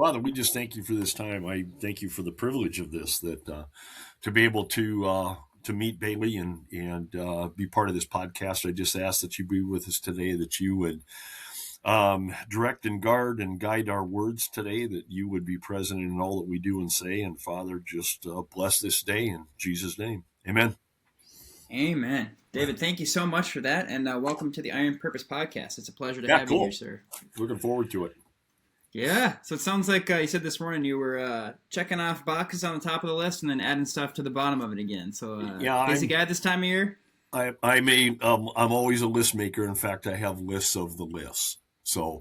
Father, we just thank you for this time. I thank you for the privilege of this, that to be able to meet Bailey and be part of this podcast. I just ask that you be with us today, that you would direct and guard and guide our words today, that you would be present in all that we do and say. And Father, just bless this day in Jesus' name. Amen. Amen. David, thank you so much for that, and welcome to the Iron Purpose Podcast. It's a pleasure to Yeah, have you here, cool. sir. Looking forward to it. Yeah, so it sounds like you said this morning you were checking off boxes on the top of the list and then adding stuff to the bottom of it again. So Yeah, busy guy this time of year? I'm always a list maker. In fact, I have lists of the lists. So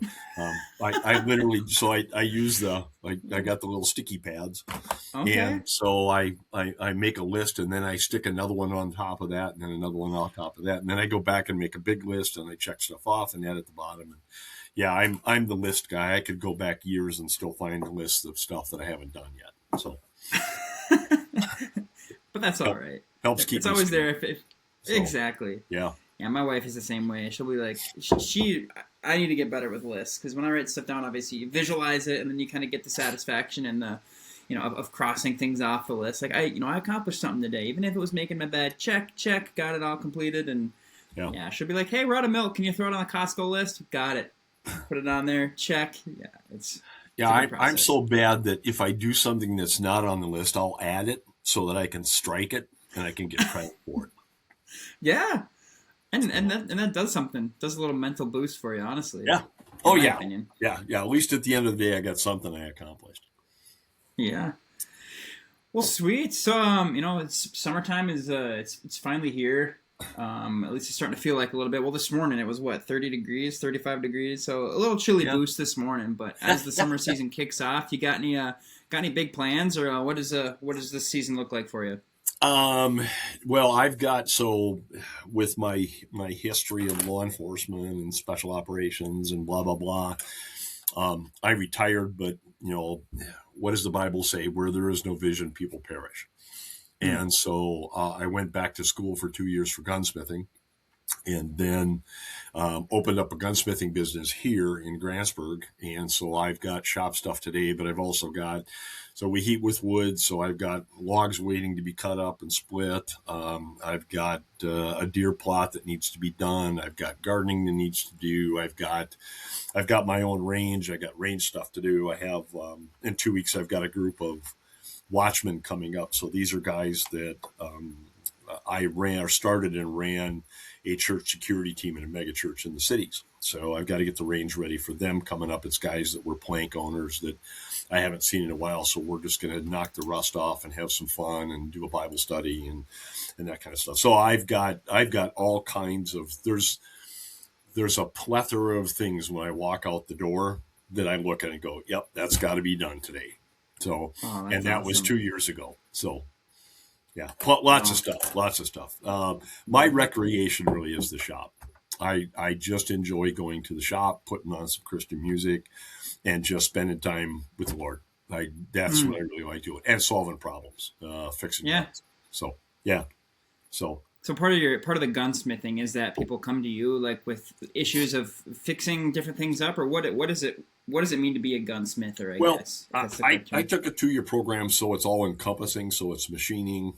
I literally, so I use I got the little sticky pads. Okay. And so I make a list, and then I stick another one on top of that, and then another one on top of that. And then I go back and make a big list, and I check stuff off and add at the bottom. And yeah, I'm the list guy. I could go back years and still find a list of stuff that I haven't done yet. So But that's all right. Helps keep it's always there. So, exactly. Yeah. Yeah, my wife is the same way. She'll be like, I need to get better with lists, because when I write stuff down, obviously you visualize it, and then you kind of get the satisfaction and the, of crossing things off the list. Like I accomplished something today, even if it was making my bed. Check, got it all completed, and she'll be like, hey, we're out of milk. Can you throw it on the Costco list? Got it. Put it on there. Check. Yeah, it's I'm so bad that if I do something that's not on the list, I'll add it so that I can strike it and I can get credit for it. Yeah. And that does something. Does a little mental boost for you, honestly. Yeah. Oh, yeah. Opinion. Yeah. At least at the end of the day, I got something I accomplished. Yeah. Well, sweet. So, it's summertime is it's finally here. At least it's starting to feel like a little bit. Well, this morning it was 30 degrees, 35 degrees. So a little chilly boost this morning. But as the summer season kicks off, you got any big plans, or what does this season look like for you? Well, I've got, with my history of law enforcement and special operations and blah, blah, blah, I retired, but what does the Bible say? Where there is no vision, people perish. And so I went back to school for 2 years for gunsmithing, and then opened up a gunsmithing business here in Grantsburg. And so I've got shop stuff today, but I've also got, so we heat with wood. So I've got logs waiting to be cut up and split. I've got a deer plot that needs to be done. I've got gardening that needs to do. I've got my own range. I got range stuff to do. I have, in 2 weeks, I've got a group of watchmen coming up. So these are guys that I started and ran a church security team in a mega church in the cities. So I've got to get the range ready for them coming up. It's guys that were plank owners that I haven't seen in a while. So we're just going to knock the rust off and have some fun and do a Bible study and that kind of stuff. So I've got all kinds of, there's a plethora of things when I walk out the door that I look at and go, yep, that's got to be done today. So, and that was 2 years ago. So, yeah, lots of stuff. My recreation really is the shop. I just enjoy going to the shop, putting on some Christian music, and just spending time with the Lord. That's what I really like doing, and solving problems, fixing guns. So, yeah. So part of the gunsmithing is that people come to you like with issues of fixing different things up, or what does it mean to be a gunsmith? Or I took a 2-year program, so it's all encompassing. So it's machining,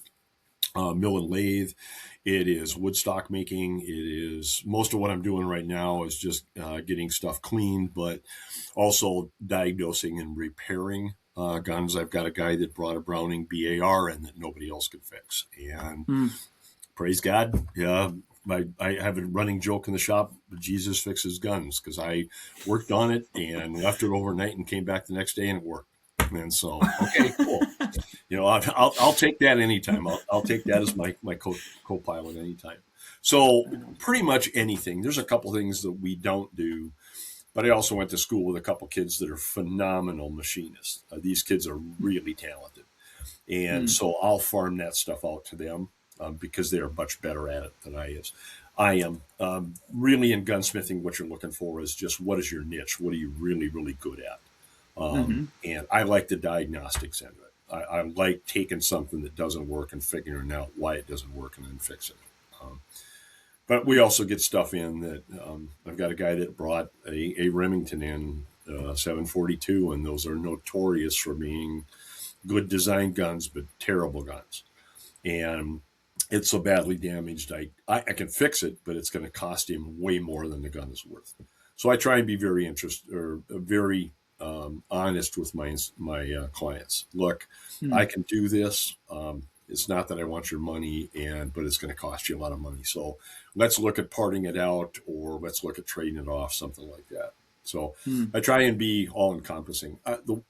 mill and lathe. It is wood stock making. It is most of what I'm doing right now is just getting stuff cleaned, but also diagnosing and repairing guns. I've got a guy that brought a Browning BAR in that nobody else could fix, and praise God. Yeah. I have a running joke in the shop, Jesus fixes guns, because I worked on it and left it overnight and came back the next day and it worked. And so, okay, cool. I'll take that anytime. I'll take that as my co-pilot anytime. So pretty much anything. There's a couple things that we don't do, but I also went to school with a couple kids that are phenomenal machinists. These kids are really talented. And so I'll farm that stuff out to them. Because they are much better at it than I am. Really in gunsmithing, what you're looking for is just what is your niche? What are you really, really good at? And I like the diagnostics end of it. I like taking something that doesn't work and figuring out why it doesn't work and then fixing it. But we also get stuff in that I've got a guy that brought a Remington in 742, and those are notorious for being good design guns, but terrible guns. And it's so badly damaged, I can fix it, but it's going to cost him way more than the gun is worth. So I try and be very interested or very honest with my clients. Look, I Mm. can do this. It's not that I want your money, but it's going to cost you a lot of money. So let's look at parting it out, or let's look at trading it off, something like that. So Mm. I try and be all encompassing.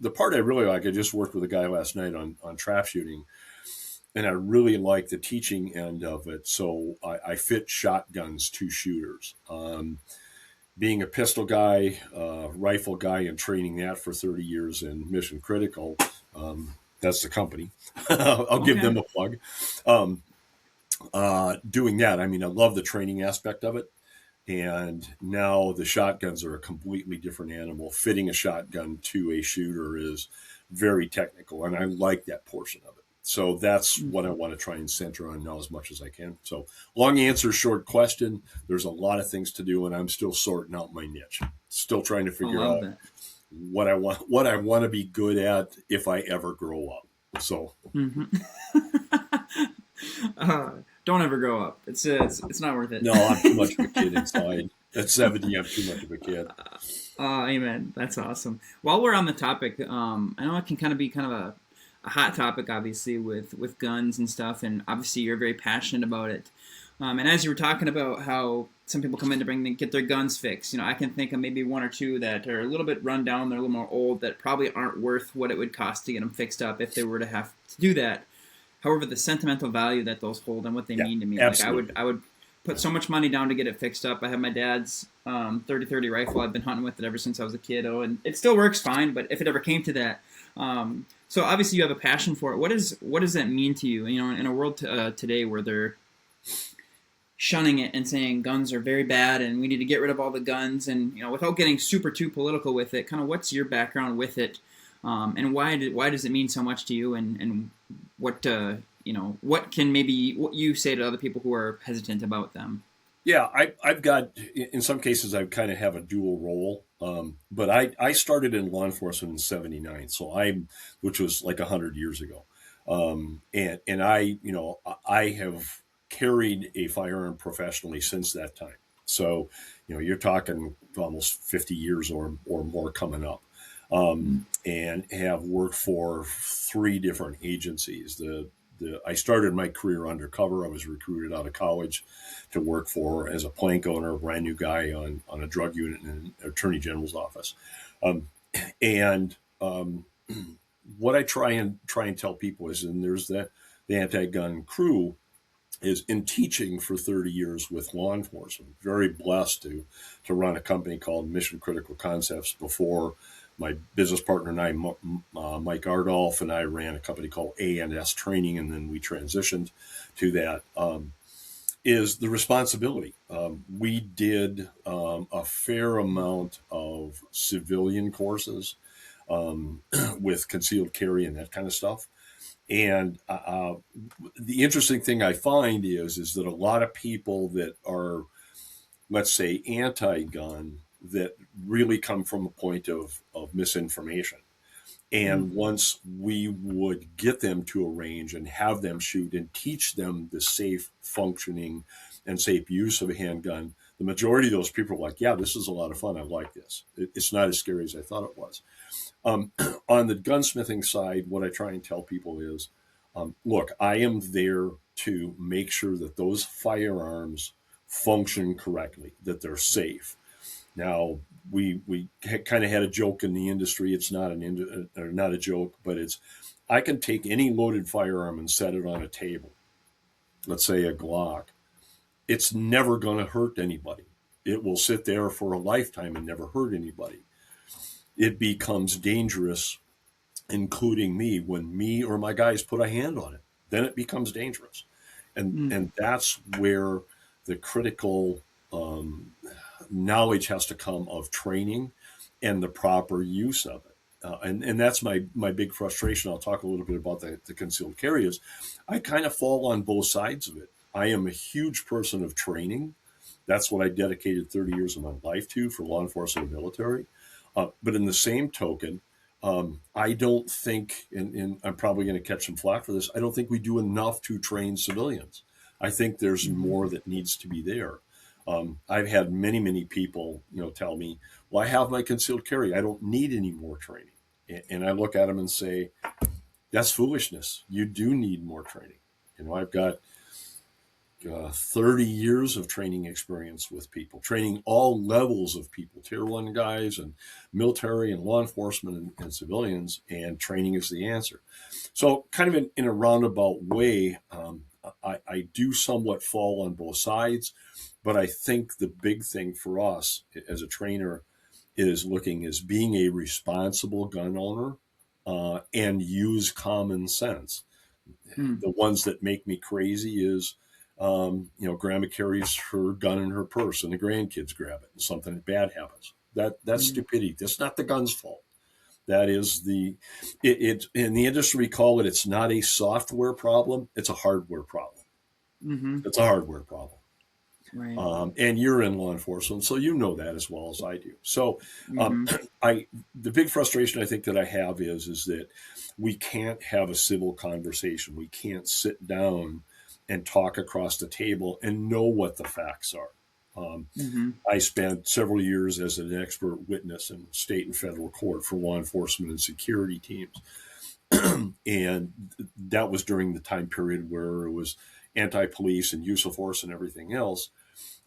The part I really like, I just worked with a guy last night on trap shooting, and I really like the teaching end of it. So I fit shotguns to shooters. Being a pistol guy, rifle guy, and training that for 30 years in Mission Critical, that's the company. I'll give Okay. them a plug. Um, doing that, I mean, I love the training aspect of it. And now the shotguns are a completely different animal. Fitting a shotgun to a shooter is very technical, and I like that portion of it. So that's Mm. what I want to try and center on now as much as I can. So, long answer, short question. There's a lot of things to do, and I'm still sorting out my niche. Still trying to I figure love out that. what I want to be good at if I ever grow up. So, Hmm. uh, don't ever grow up. It's not worth it. no, I'm too much of a kid inside. At 70, I'm too much of a kid. Amen. That's awesome. While we're on the topic, I know it can kind of be kind of a hot topic, obviously, with guns and stuff, and obviously you're very passionate about it. And as you were talking about how some people come in to get their guns fixed, I can think of maybe one or two that are a little bit run down, they're a little more old, that probably aren't worth what it would cost to get them fixed up if they were to have to do that. However, the sentimental value that those hold and what they Yeah, mean to me, like absolutely. I would put so much money down to get it fixed up. I have my dad's 30-30 rifle. I've been hunting with it ever since I was a kiddo, and it still works fine. But if it ever came to that, so obviously you have a passion for it. What does that mean to you? In a world today where they're shunning it and saying guns are very bad and we need to get rid of all the guns, and without getting super too political with it, kind of what's your background with it, and why does it mean so much to you, and what what can maybe what you say to other people who are hesitant about them. Yeah, I've got, in some cases, I kind of have a dual role. But I started in law enforcement in '79, which was like 100 years ago. And I have carried a firearm professionally since that time. So, you're talking almost 50 years or more coming up. Mm. And have worked for three different agencies. I started my career undercover. I was recruited out of college to work for as a plank owner, a brand new guy on a drug unit in an attorney general's office. Um, and what I try and tell people is, and there's the anti-gun crew is in teaching for 30 years with law enforcement. Very blessed to run a company called Mission Critical Concepts before my business partner and I, Mike Ardolph, and I ran a company called A&S Training, and then we transitioned to that. Is the responsibility. We did a fair amount of civilian courses with concealed carry and that kind of stuff. And the interesting thing I find is that a lot of people that are, let's say, anti-gun, that really come from a point of misinformation. Mm. And once we would get them to a range and have them shoot and teach them the safe functioning and safe use of a handgun, the majority of those people are like, yeah, this is a lot of fun. I like this. It's not as scary as I thought it was. Um, on the gunsmithing side, what I try and tell people is, look, I am there to make sure that those firearms function correctly, that they're safe. Now, we kind of had a joke in the industry. It's not not a joke, but it's I can take any loaded firearm and set it on a table. Let's say a Glock. It's never going to hurt anybody. It will sit there for a lifetime and never hurt anybody. It becomes dangerous, including me, when me or my guys put a hand on it. Then it becomes dangerous, and Mm. and that's where the critical um, knowledge has to come of training and the proper use of it. And that's my big frustration. I'll talk a little bit about the concealed carry. Is I kind of fall on both sides of it. I am a huge person of training. That's what I dedicated 30 years of my life to for law enforcement and military. But in the same token, I don't think, and I'm probably going to catch some flack for this, I don't think we do enough to train civilians. I think there's Mm-hmm. more that needs to be there. I've had many, many people, tell me, "Well, I have my concealed carry. I don't need any more training." And I look at them and say, "That's foolishness. You do need more training." I've got 30 years of training experience with people, training all levels of people, tier one guys and military and law enforcement and civilians, and training is the answer. So, kind of in a roundabout way, I do somewhat fall on both sides, but I think the big thing for us as a trainer is being a responsible gun owner and use common sense. Mm-hmm. The ones that make me crazy is, grandma carries her gun in her purse and the grandkids grab it and something bad happens. That's stupidity. That's not the gun's fault. That is it in the industry we call it. It's not a software problem. It's a hardware problem. Mm-hmm. It's a hardware problem. Right. And you're in law enforcement, so you know that as well as I do. So, um, Mm-hmm. the big frustration I think that I have is that we can't have a civil conversation. We can't sit down and talk across the table and know what the facts are. Um, Mm-hmm. I spent several years as an expert witness in state and federal court for law enforcement and security teams, and that was during the time period where it was anti-police and use of force and everything else.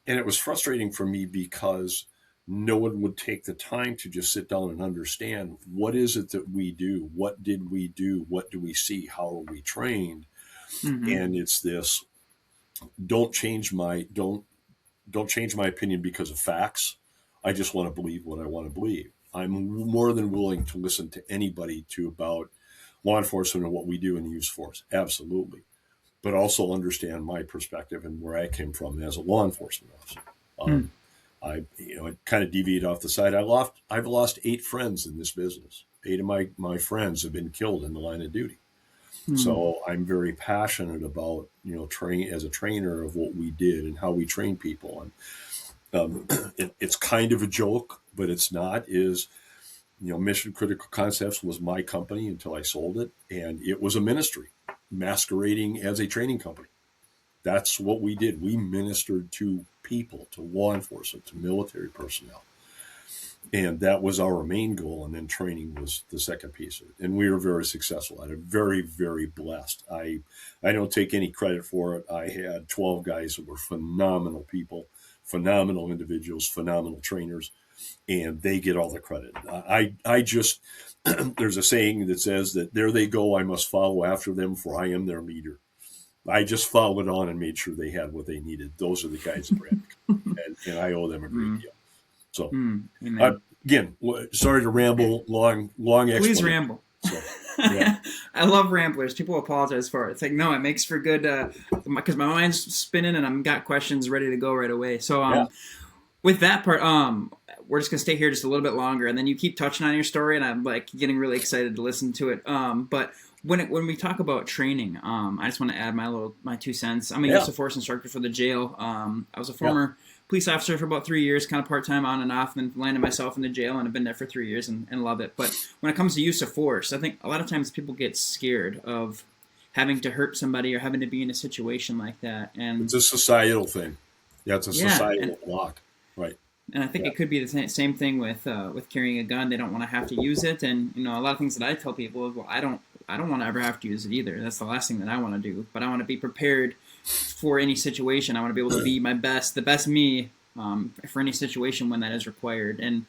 And it was frustrating for me because no one would take the time to just sit down and understand what is it that we do? What did we do? What do we see? How are we trained? Mm-hmm. And it's this don't change my don't change my opinion because of facts. I just want to believe what I want to believe. I'm more than willing to listen to anybody to about law enforcement and what we do in the use of force. Absolutely. But also understand my perspective and where I came from as a law enforcement officer. Mm-hmm. Um, I kind of deviated off the side. I've lost 8 friends in this business. 8 of my friends have been killed in the line of duty. So I'm very passionate about, train as a trainer of what we did and how we train people. And it's kind of a joke, but it's not. Mission Critical Concepts was my company until I sold it, and it was a ministry masquerading as a training company. That's what we did. We ministered to people, to law enforcement, to military personnel. And that was our main goal. And then training was the second piece of it. And we were very successful at it. Very, very blessed. I don't take any credit for it. I had 12 guys that were phenomenal people, phenomenal individuals, phenomenal trainers, and they get all the credit. I just, there's a saying that says that there they go, I must follow after them, for I am their leader. I just followed on and made sure they had what they needed. Those are the guys that ran the company, and I owe them a great deal. So, Amen. again, sorry to ramble, long Please explanation. ramble. So, yeah, I love ramblers. People apologize for it. It's like, no, it makes for good, because my mind's spinning and I've got questions ready to go right away. So, yeah, with that part, we're just gonna stay here just a little bit longer, and then you keep touching on your story, and I'm like getting really excited to listen to it. But when we talk about training, I just want to add my 2 cents. I'm a yeah, use of force instructor for the jail. I was a former police officer for about 3 years, kind of part time, on and off, and then landed myself in the jail, and I've been there for 3 years and love it. But when it comes to use of force, I think a lot of times people get scared of having to hurt somebody or having to be in a situation like that, and it's a societal thing. Yeah, it's a yeah, societal block. Right. and I think Yeah. it could be the same thing with carrying a gun. They don't want to have to use it, and a lot of things that I tell people is, well, I don't want to ever have to use it either. That's the last thing that I want to do. But I want to be prepared for any situation. I want to be able to be the best me, for any situation when that is required. And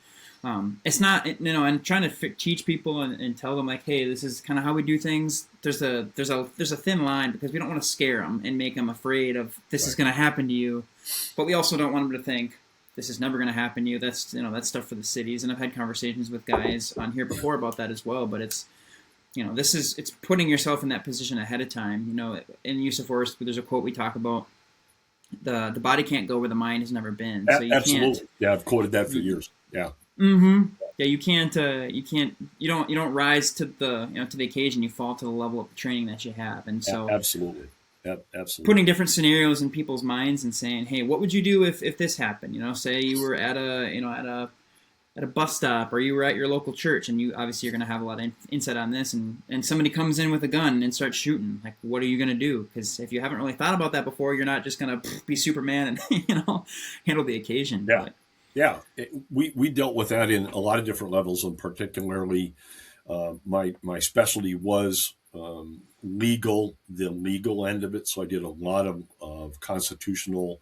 it's not, and trying to teach people and tell them like, hey, this is kind of how we do things. There's a thin line, because we don't want to scare them and make them afraid of this is going to happen to you, but we also don't want them to think this is never going to happen to you. That's that's stuff for the cities. And I've had conversations with guys on here before about that as well. But it's it's putting yourself in that position ahead of time. In use of force, there's a quote we talk about: the body can't go where the mind has never been. So you Absolutely. can't. Yeah, I've quoted that for years. Yeah. Mm-hmm. Yeah, you can't. You don't rise to the to the occasion. You fall to the level of the training that you have. And so Absolutely. Absolutely. putting different scenarios in people's minds and saying, hey, what would you do if this happened? Say you were at a at a bus stop, or you were at your local church, and you obviously you're going to have a lot of insight on this, and somebody comes in with a gun and starts shooting. Like, what are you going to do? Because if you haven't really thought about that before, you're not just going to be Superman and handle the occasion. Yeah. But Yeah. We dealt with that in a lot of different levels, and particularly my specialty was the legal end of it. So I did a lot of constitutional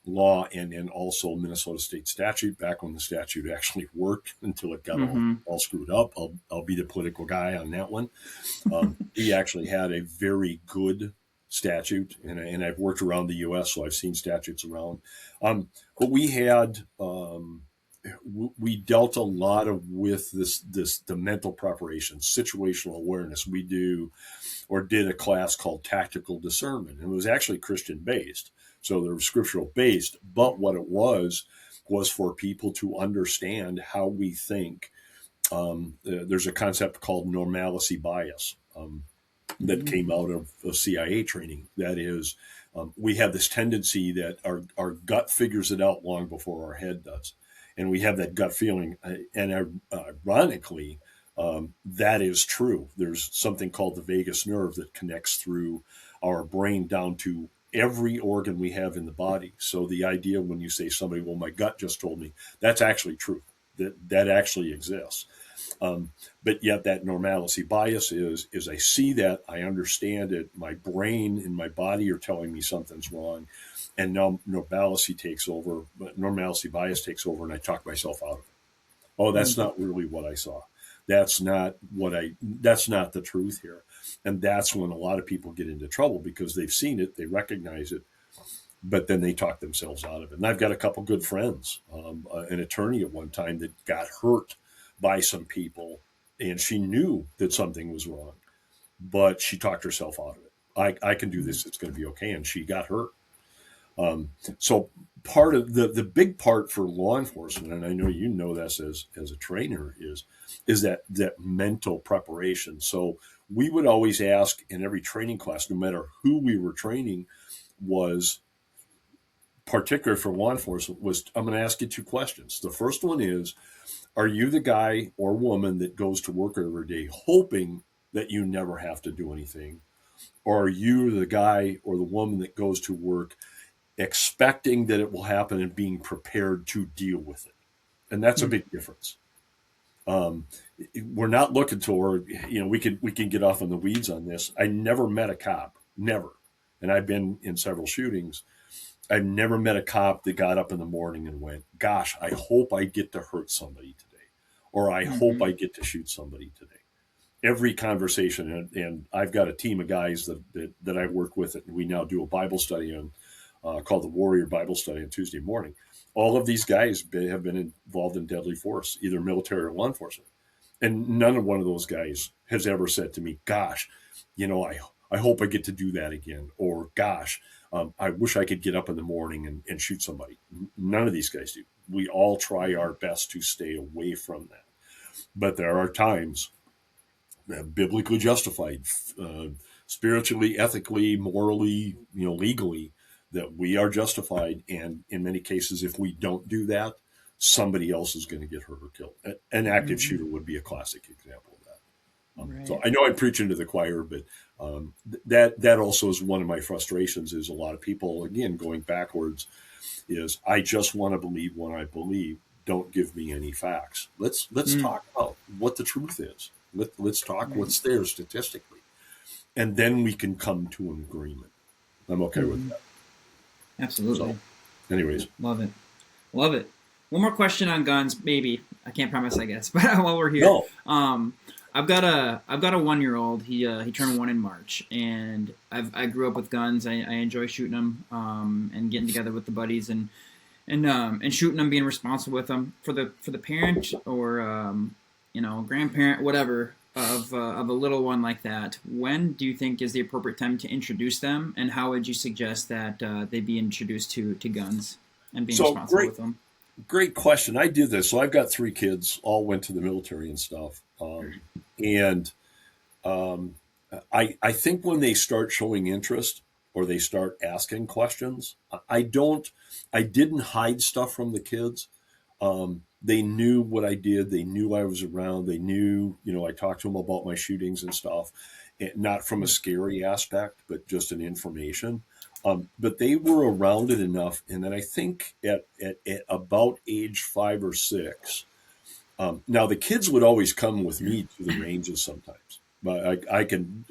law and also Minnesota state statute back when the statute actually worked until it got mm-hmm. all screwed up. I'll be the political guy on that one. We actually had a very good statute, and I've worked around the U.S., so I've seen statutes around. But we dealt a lot with the mental preparation, situational awareness. We did a class called tactical discernment, and it was actually Christian based, so they were scriptural based. But what it was for people to understand how we think. There's a concept called normalcy bias. That Mm-hmm. came out of CIA training. That is, we have this tendency that our gut figures it out long before our head does. And we have that gut feeling. And ironically, that is true. There's something called the vagus nerve that connects through our brain down to every organ we have in the body. So the idea when you say somebody, well, my gut just told me, that's actually true. That actually exists. But yet that normalcy bias is I see that, I understand it, my brain and my body are telling me something's wrong, and now normalcy bias takes over, and I talk myself out of it. Oh, that's Mm-hmm. not really what I saw. That's not the truth here. And that's when a lot of people get into trouble because they've seen it, they recognize it, but then they talk themselves out of it. And I've got a couple good friends, an attorney at one time that got hurt by some people, and she knew that something was wrong, but she talked herself out of it. I can do this; it's going to be okay, and she got hurt. So part of the big part for law enforcement, and I know you know this as a trainer, is that mental preparation. So we would always ask in every training class, no matter who we were training, was particular for law enforcement, was I'm going to ask you two questions. The first one is, are you the guy or woman that goes to work every day hoping that you never have to do anything? Or are you the guy or the woman that goes to work expecting that it will happen and being prepared to deal with it? And that's a big difference. Um, we're not looking toward, we can get off in the weeds on this. I never met a cop, never. And I've been in several shootings. I've never met a cop that got up in the morning and went, gosh, I hope I get to hurt somebody today, or I hope Mm-hmm. I get to shoot somebody today. Every conversation, and I've got a team of guys that I work with, and we now do a Bible study on, called the Warrior Bible Study on Tuesday morning. All of these guys have been involved in deadly force, either military or law enforcement. And none of one of those guys has ever said to me, gosh, I hope I get to do that again. Or, gosh, I wish I could get up in the morning and shoot somebody. None of these guys do. We all try our best to stay away from that. But there are times, biblically justified, spiritually, ethically, morally, legally, that we are justified. And in many cases, if we don't do that, somebody else is going to get hurt or killed. An active Mm-hmm. shooter would be a classic example of that. So Right. I know I'm preaching to the choir, but that also is one of my frustrations. Is a lot of people, again, going backwards, is I just want to believe what I believe. Don't give me any facts. Let's Mm. talk about what the truth is. Let's talk Right. what's there statistically, and then we can come to an agreement. I'm okay with Mm-hmm. that. So, Absolutely. anyways, Love it. Love it. One more question on guns, maybe. I can't promise, I guess. But while we're here, no, um, I've got a 1 year old. He turned one in March, and I grew up with guns. I enjoy shooting them, and getting together with the buddies and shooting them, being responsible with them for the parent or grandparent, whatever of a little one like that. When do you think is the appropriate time to introduce them, and how would you suggest that they be introduced to guns and being so responsible great, with them? great question. I did this. So I've got three kids, all went to the military and stuff, and um, I think when they start showing interest or they start asking questions, I didn't hide stuff from the kids. They knew what I did. They knew I was around. They knew, I talked to them about my shootings and stuff, not from a scary aspect, but just an information. But they were around it enough. And then I think at about age 5 or 6, now the kids would always come with me to the ranges sometimes. But I can,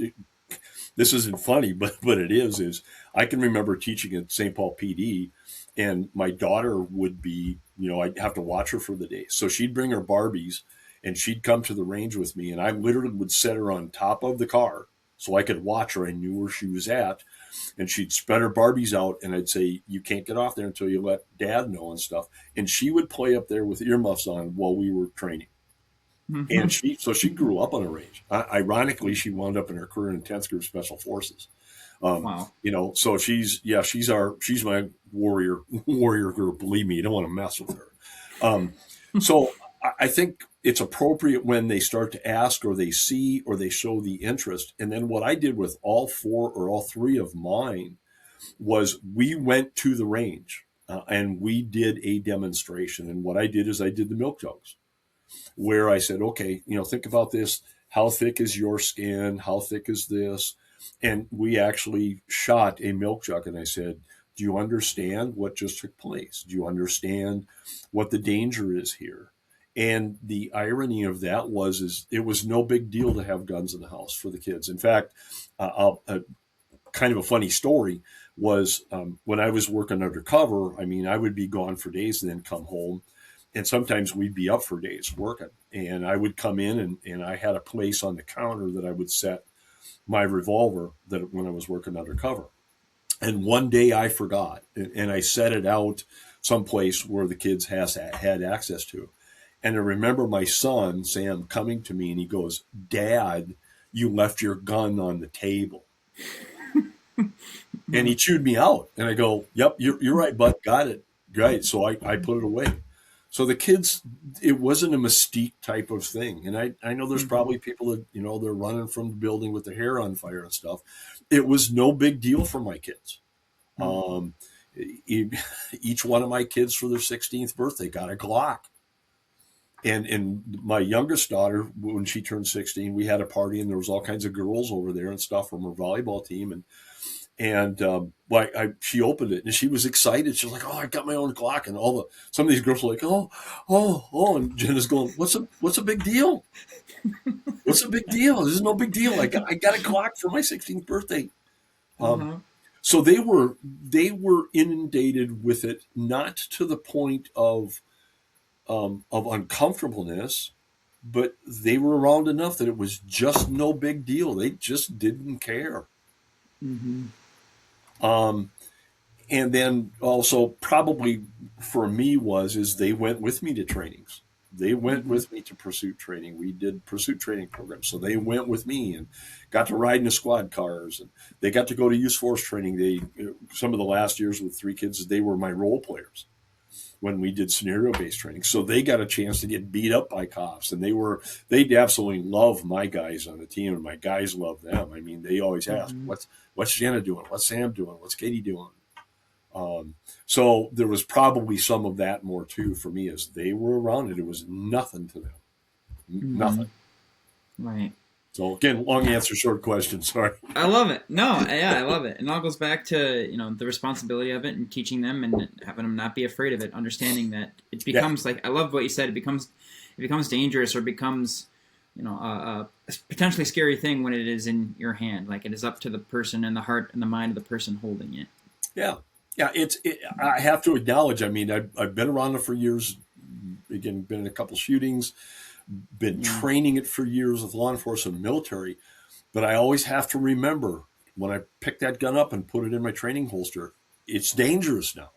this isn't funny, but it is I can remember teaching at St. Paul PD, and my daughter would be, I'd have to watch her for the day. So she'd bring her Barbies and she'd come to the range with me, and I literally would set her on top of the car so I could watch her. I knew where she was at, and she'd spread her Barbies out, and I'd say, "You can't get off there until you let Dad know," and stuff. And she would play up there with earmuffs on while we were training. And she grew up on a range. Ironically, she wound up in her career in 10th Group Special Forces. Wow. So she's my warrior group. Believe me, you don't want to mess with her. So I think it's appropriate when they start to ask, or they see, or they show the interest. And then what I did with all 4 or all 3 of mine was we went to the range, and we did a demonstration. And what I did is I did the milk jugs, where I said, okay, think about this. How thick is your skin? How thick is this? And we actually shot a milk jug, and I said, do you understand what just took place? Do you understand what the danger is here? And the irony of that is it was no big deal to have guns in the house for the kids. In fact, kind of a funny story was, when I was working undercover, I mean, I would be gone for days and then come home. And sometimes we'd be up for days working. And I would come in, and I had a place on the counter that I would set my revolver that when I was working undercover. And one day I forgot, and I set it out someplace where the kids had access to. And I remember my son, Sam, coming to me, and he goes, "Dad, you left your gun on the table." And he chewed me out. And I go, "Yep, you're right, bud. Got it. Right." So I put it away. So the kids, it wasn't a mystique type of thing. And I know there's probably people that, they're running from the building with their hair on fire and stuff. It was no big deal for my kids. Um, each one of my kids for their 16th birthday got a Glock. And my youngest daughter, when she turned 16, we had a party, and there was all kinds of girls over there and stuff from her volleyball team. She opened it, and she was excited. She was like, "Oh, I got my own Glock!" And some of these girls were like, "Oh, oh, oh!" And Jenna's going, "What's a big deal? What's a big deal? This is no big deal. I got a Glock for my 16th birthday." So they were inundated with it, not to the point of uncomfortableness, but they were around enough that it was just no big deal. They just didn't care. Um, and then also probably for me is they went with me to trainings. They went with me to pursuit training. We did pursuit training programs, so they went with me and got to ride in the squad cars, and they got to go to use force training. Some of the last years with 3 kids, they were my role players when we did scenario based training. So they got a chance to get beat up by cops, and they absolutely love my guys on the team, and my guys love them. I mean, they always ask, what's Jenna doing? What's Sam doing? What's Katie doing? So there was probably some of that more too for me, as they were around it. It was nothing to them. Nothing. Right. So again, long answer, short question. Sorry. I love it. No, yeah, I love it. And it all goes back to, the responsibility of it and teaching them and having them not be afraid of it, understanding that it becomes like, I love what you said, it becomes dangerous, or becomes, a potentially scary thing when it is in your hand. Like, it is up to the person and the heart and the mind of the person holding it. Yeah. Yeah. I have to acknowledge, I mean, I've been around it for years. Again, been in a couple shootings, been training it for years with law enforcement and military. But I always have to remember, when I pick that gun up and put it in my training holster, it's dangerous now.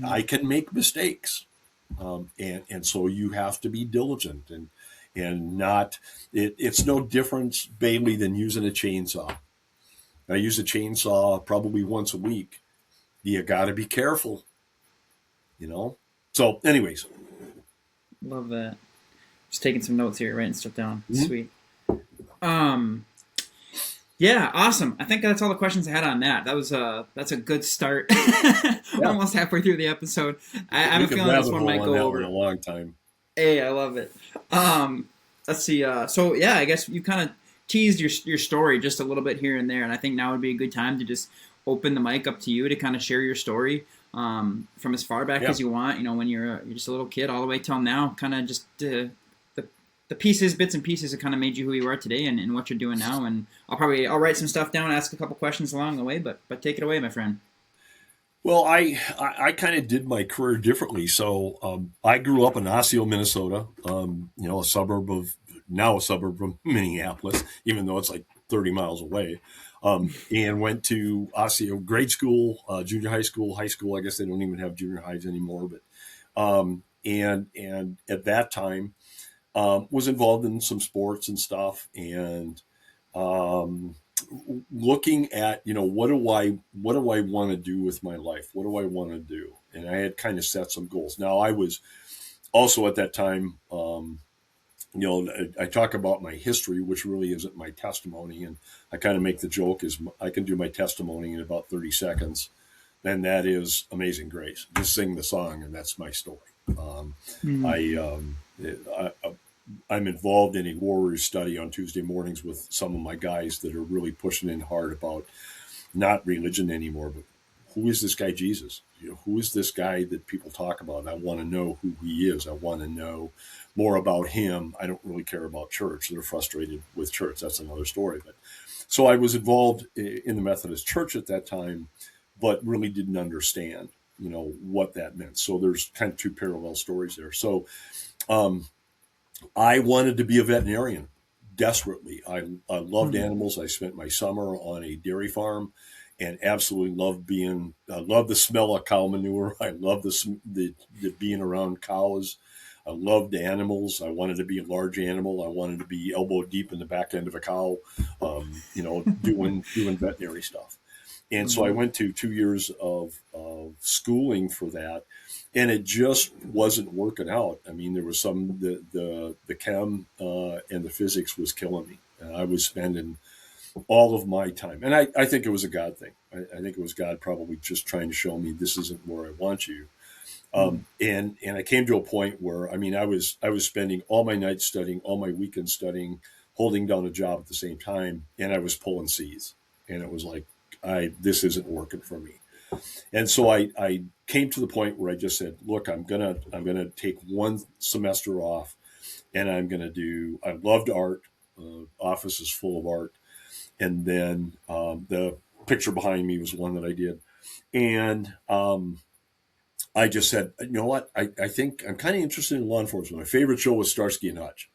I can make mistakes. And so you have to be diligent, and not, it's no different, Bailey, than using a chainsaw. I use a chainsaw probably once a week. You got to be careful, So anyways. Love that. Just taking some notes here, writing stuff down. Sweet. Yeah, Yeah, awesome. I think that's all the questions I had on that. That's a good start. We're Yeah, almost halfway through the episode. I have we a could feeling this rabbit one hole might on go that one a over. long time. Hey, I love it. Um, let's see. So yeah, I guess you kind of teased your story just a little bit here and there, and I think now would be a good time to just open the mic up to you to kind of share your story from as far back Yeah. as you want. You know, when you're just a little kid, all the way till now. Kind of just the the pieces, bits and pieces that kind of made you who you are today, and what you're doing now. And I'll write some stuff down, ask a couple questions along the way, but take it away, my friend. Well, I kind of did my career differently. So I grew up in Osseo, Minnesota. A suburb of now a suburb of Minneapolis, even though it's like 30 miles away. And went to Osseo grade school, junior high school, high school. I guess they don't even have junior highs anymore. But and at that time was involved in some sports and stuff, and um, looking at what do I want to do with my life? What do I want to do? And I had kind of set some goals. Now I was also at that time. I talk about my history, which really isn't my testimony, and I kind of make the joke is I can do my testimony in about 30 seconds, and that is Amazing Grace. Just sing the song, and that's my story. Um, Mm. I, I'm involved in a warrior study on Tuesday mornings with some of my guys that are really pushing in hard about not religion anymore, but who is this guy Jesus? Who is this guy that people talk about? I want to know who he is. I want to know more about him. I don't really care about church. They're frustrated with church. That's another story. But so I was involved in the Methodist Church at that time, but really didn't understand, what that meant. So there's kind of two parallel stories there. So um, I wanted to be a veterinarian desperately. I loved Mm. animals. I spent my summer on a dairy farm and absolutely loved I love the smell of cow manure. I love the being around cows. I loved animals. I wanted to be a large animal. I wanted to be elbow deep in the back end of a cow, doing veterinary stuff. And so I Mm. went to 2 years of schooling for that, and it just wasn't working out. I mean, there was the chem and the physics was killing me, and I was spending all of my time. And I think it was a God thing. I think it was God probably just trying to show me this isn't where I want you. Mm. And I came to a point where I was spending all my nights studying, all my weekends studying, holding down a job at the same time, and I was pulling C's, and it was like I this isn't working for me. And so I came to the point where I just said, look, I'm gonna take one semester off, and I'm gonna do. I loved art. Office is full of art, and then the picture behind me was one that I did, and I just said, you know what? I think I'm kind of interested in law enforcement. My favorite show was Starsky and Hutch.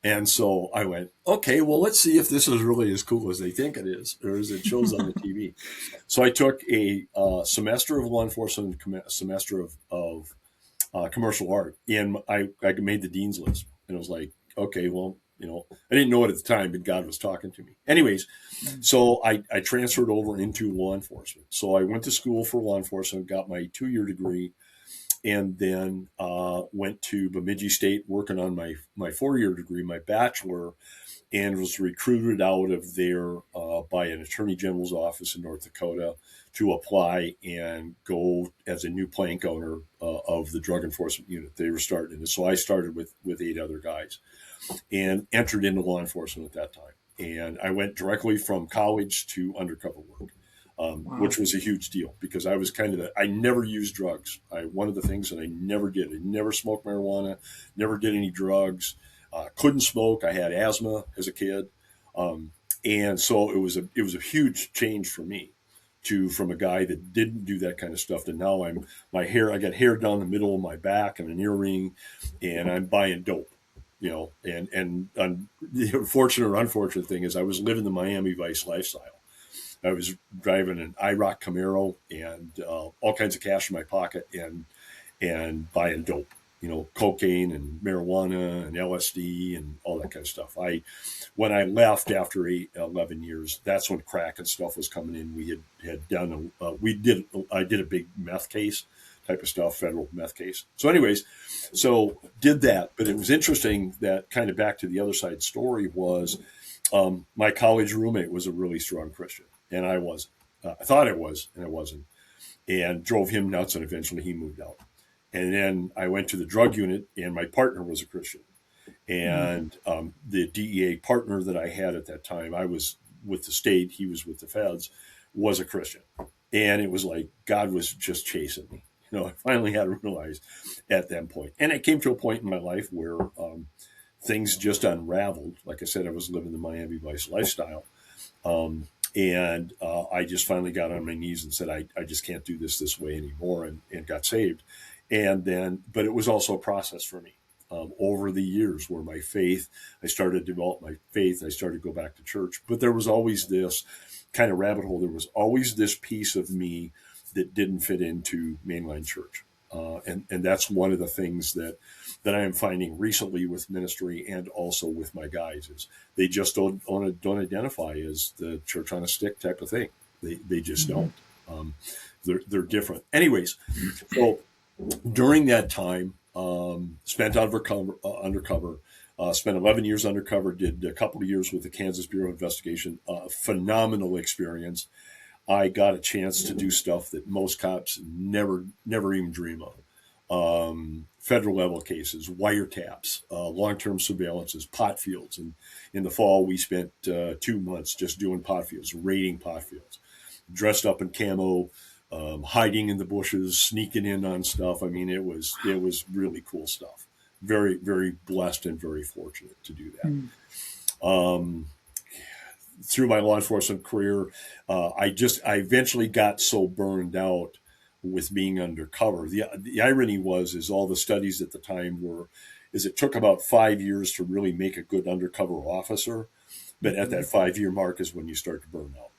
And so I went, okay, well, let's see if this is really as cool as they think it is, or as it shows on the TV. So I took a semester of law enforcement, a semester of commercial art, and I made the dean's list. And I was like, okay, well, I didn't know it at the time, but God was talking to me. Anyways, Mm. so I transferred over into law enforcement. So I went to school for law enforcement, got my 2 year degree, and then went to Bemidji State working on my 4 year degree, my bachelor, and was recruited out of there by an attorney general's office in North Dakota to apply and go as a new plank owner of the drug enforcement unit. They were starting, and so I started with 8 other guys and entered into law enforcement at that time. And I went directly from college to undercover work, Wow. which was a huge deal because I was I never used drugs. One of the things that I never did, I never smoked marijuana, never did any drugs, couldn't smoke. I had asthma as a kid. Um, and so it was a huge change for me to from a guy that didn't do that kind of stuff to now I got hair down the middle of my back and an earring, and I'm buying dope, and the fortunate or unfortunate thing is I was living the Miami Vice lifestyle. I was driving an IROC Camaro and all kinds of cash in my pocket and buying dope, cocaine and marijuana and LSD and all that kind of stuff. When I left after 11 years, that's when crack and stuff was coming in. We had done I did a big meth case type of stuff, federal meth case. So, anyways, so did that, but it was interesting that kind of back to the other side story was My college roommate was a really strong Christian, and I wasn't. I thought I was, and I wasn't, and drove him nuts. And eventually, he moved out. And then I went to the drug unit, and my partner was a Christian. Mm. And the DEA partner that I had at that time, I was with the state, he was with the feds, was a Christian. And it was like God was just chasing me. I finally had to realize at that point. And it came to a point in my life where things just unraveled. Like I said, I was living the Miami Vice lifestyle. And I just finally got on my knees and said, I just can't do this way anymore, and got saved. And then, but it was also a process for me over the years where I started to develop my faith. I started to go back to church, but there was always this kind of rabbit hole. There was always this piece of me that didn't fit into mainline church. And that's one of the things that I am finding recently with ministry and also with my guys is they just don't identify as the church on a stick type of thing. They just Mm-hmm. don't. Um, they're different. Anyways, so during that time, spent undercover, spent 11 years undercover, did a couple of years with the Kansas Bureau of Investigation. Phenomenal experience. I got a chance to do stuff that most cops never even dream of. Federal level cases, wiretaps, long-term surveillances, pot fields. And in the fall, we spent 2 months just doing pot fields, raiding pot fields, dressed up in camo, hiding in the bushes, sneaking in on stuff. I mean, it was really cool stuff. Very, very blessed and very fortunate to do that. Mm. Um, Through my law enforcement career, I eventually got so burned out with being undercover. The irony is all the studies at the time is it took about 5 years to really make a good undercover officer, but at Mm-hmm. that 5 year mark is when you start to burn out.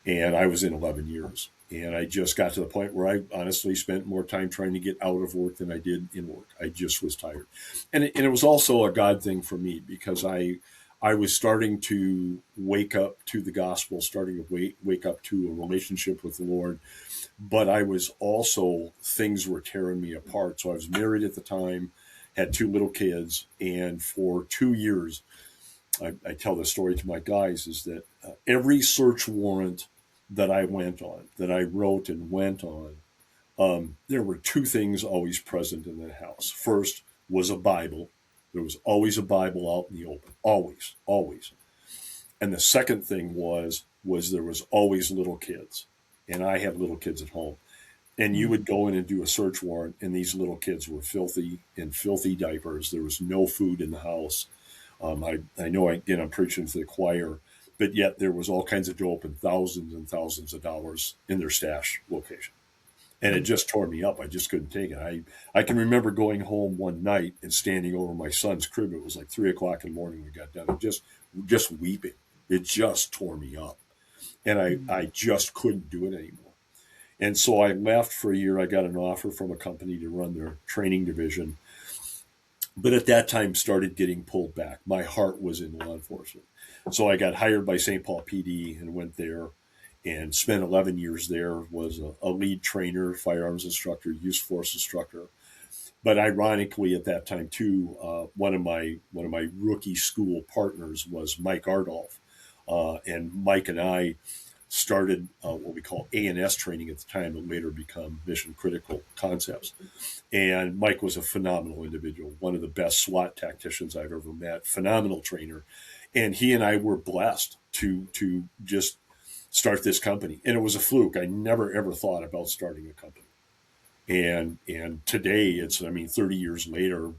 And I was in 11 years. And I just got to the point where I honestly spent more time trying to get out of work than I did in work. I just was tired. And it was also a God thing for me because I was starting to wake up to the gospel, starting to wake up to a relationship with the Lord. But I was also, things were tearing me apart. So I was married at the time, had two little kids. And for 2 years, I tell this story to my guys is that every search warrant that I went on, that I wrote and went on, there were two things always present in the house. First was a Bible. There was always a Bible out in the open, always, always. And the second thing was there was always little kids, and I had little kids at home. And you would go in and do a search warrant, and these little kids were filthy in filthy diapers. There was no food in the house. I know, again, I'm preaching to the choir, but yet there was all kinds of dope and thousands of dollars in their stash location. And it just tore me up. I just couldn't take it. I can remember going home one night and standing over my son's crib. It was like 3 o'clock in the morning. We got done. And just weeping. It just tore me up. And I just couldn't do it anymore. And so I left for a year. I got an offer from a company to run their training division, but at that time started getting pulled back. My heart was in law enforcement. So I got hired by St. Paul PD and went there and spent 11 years there, was a lead trainer, firearms instructor, use force instructor. But ironically, at that time too, one of my rookie school partners was Mike Ardolph, and Mike and I started what we call A&S training at the time, but later become mission critical concepts. And Mike was a phenomenal individual, one of the best SWAT tacticians I've ever met, phenomenal trainer. And he and I were blessed to just start this company. And it was a fluke. I never ever thought about starting a company. And today it's, I mean, 30 years later,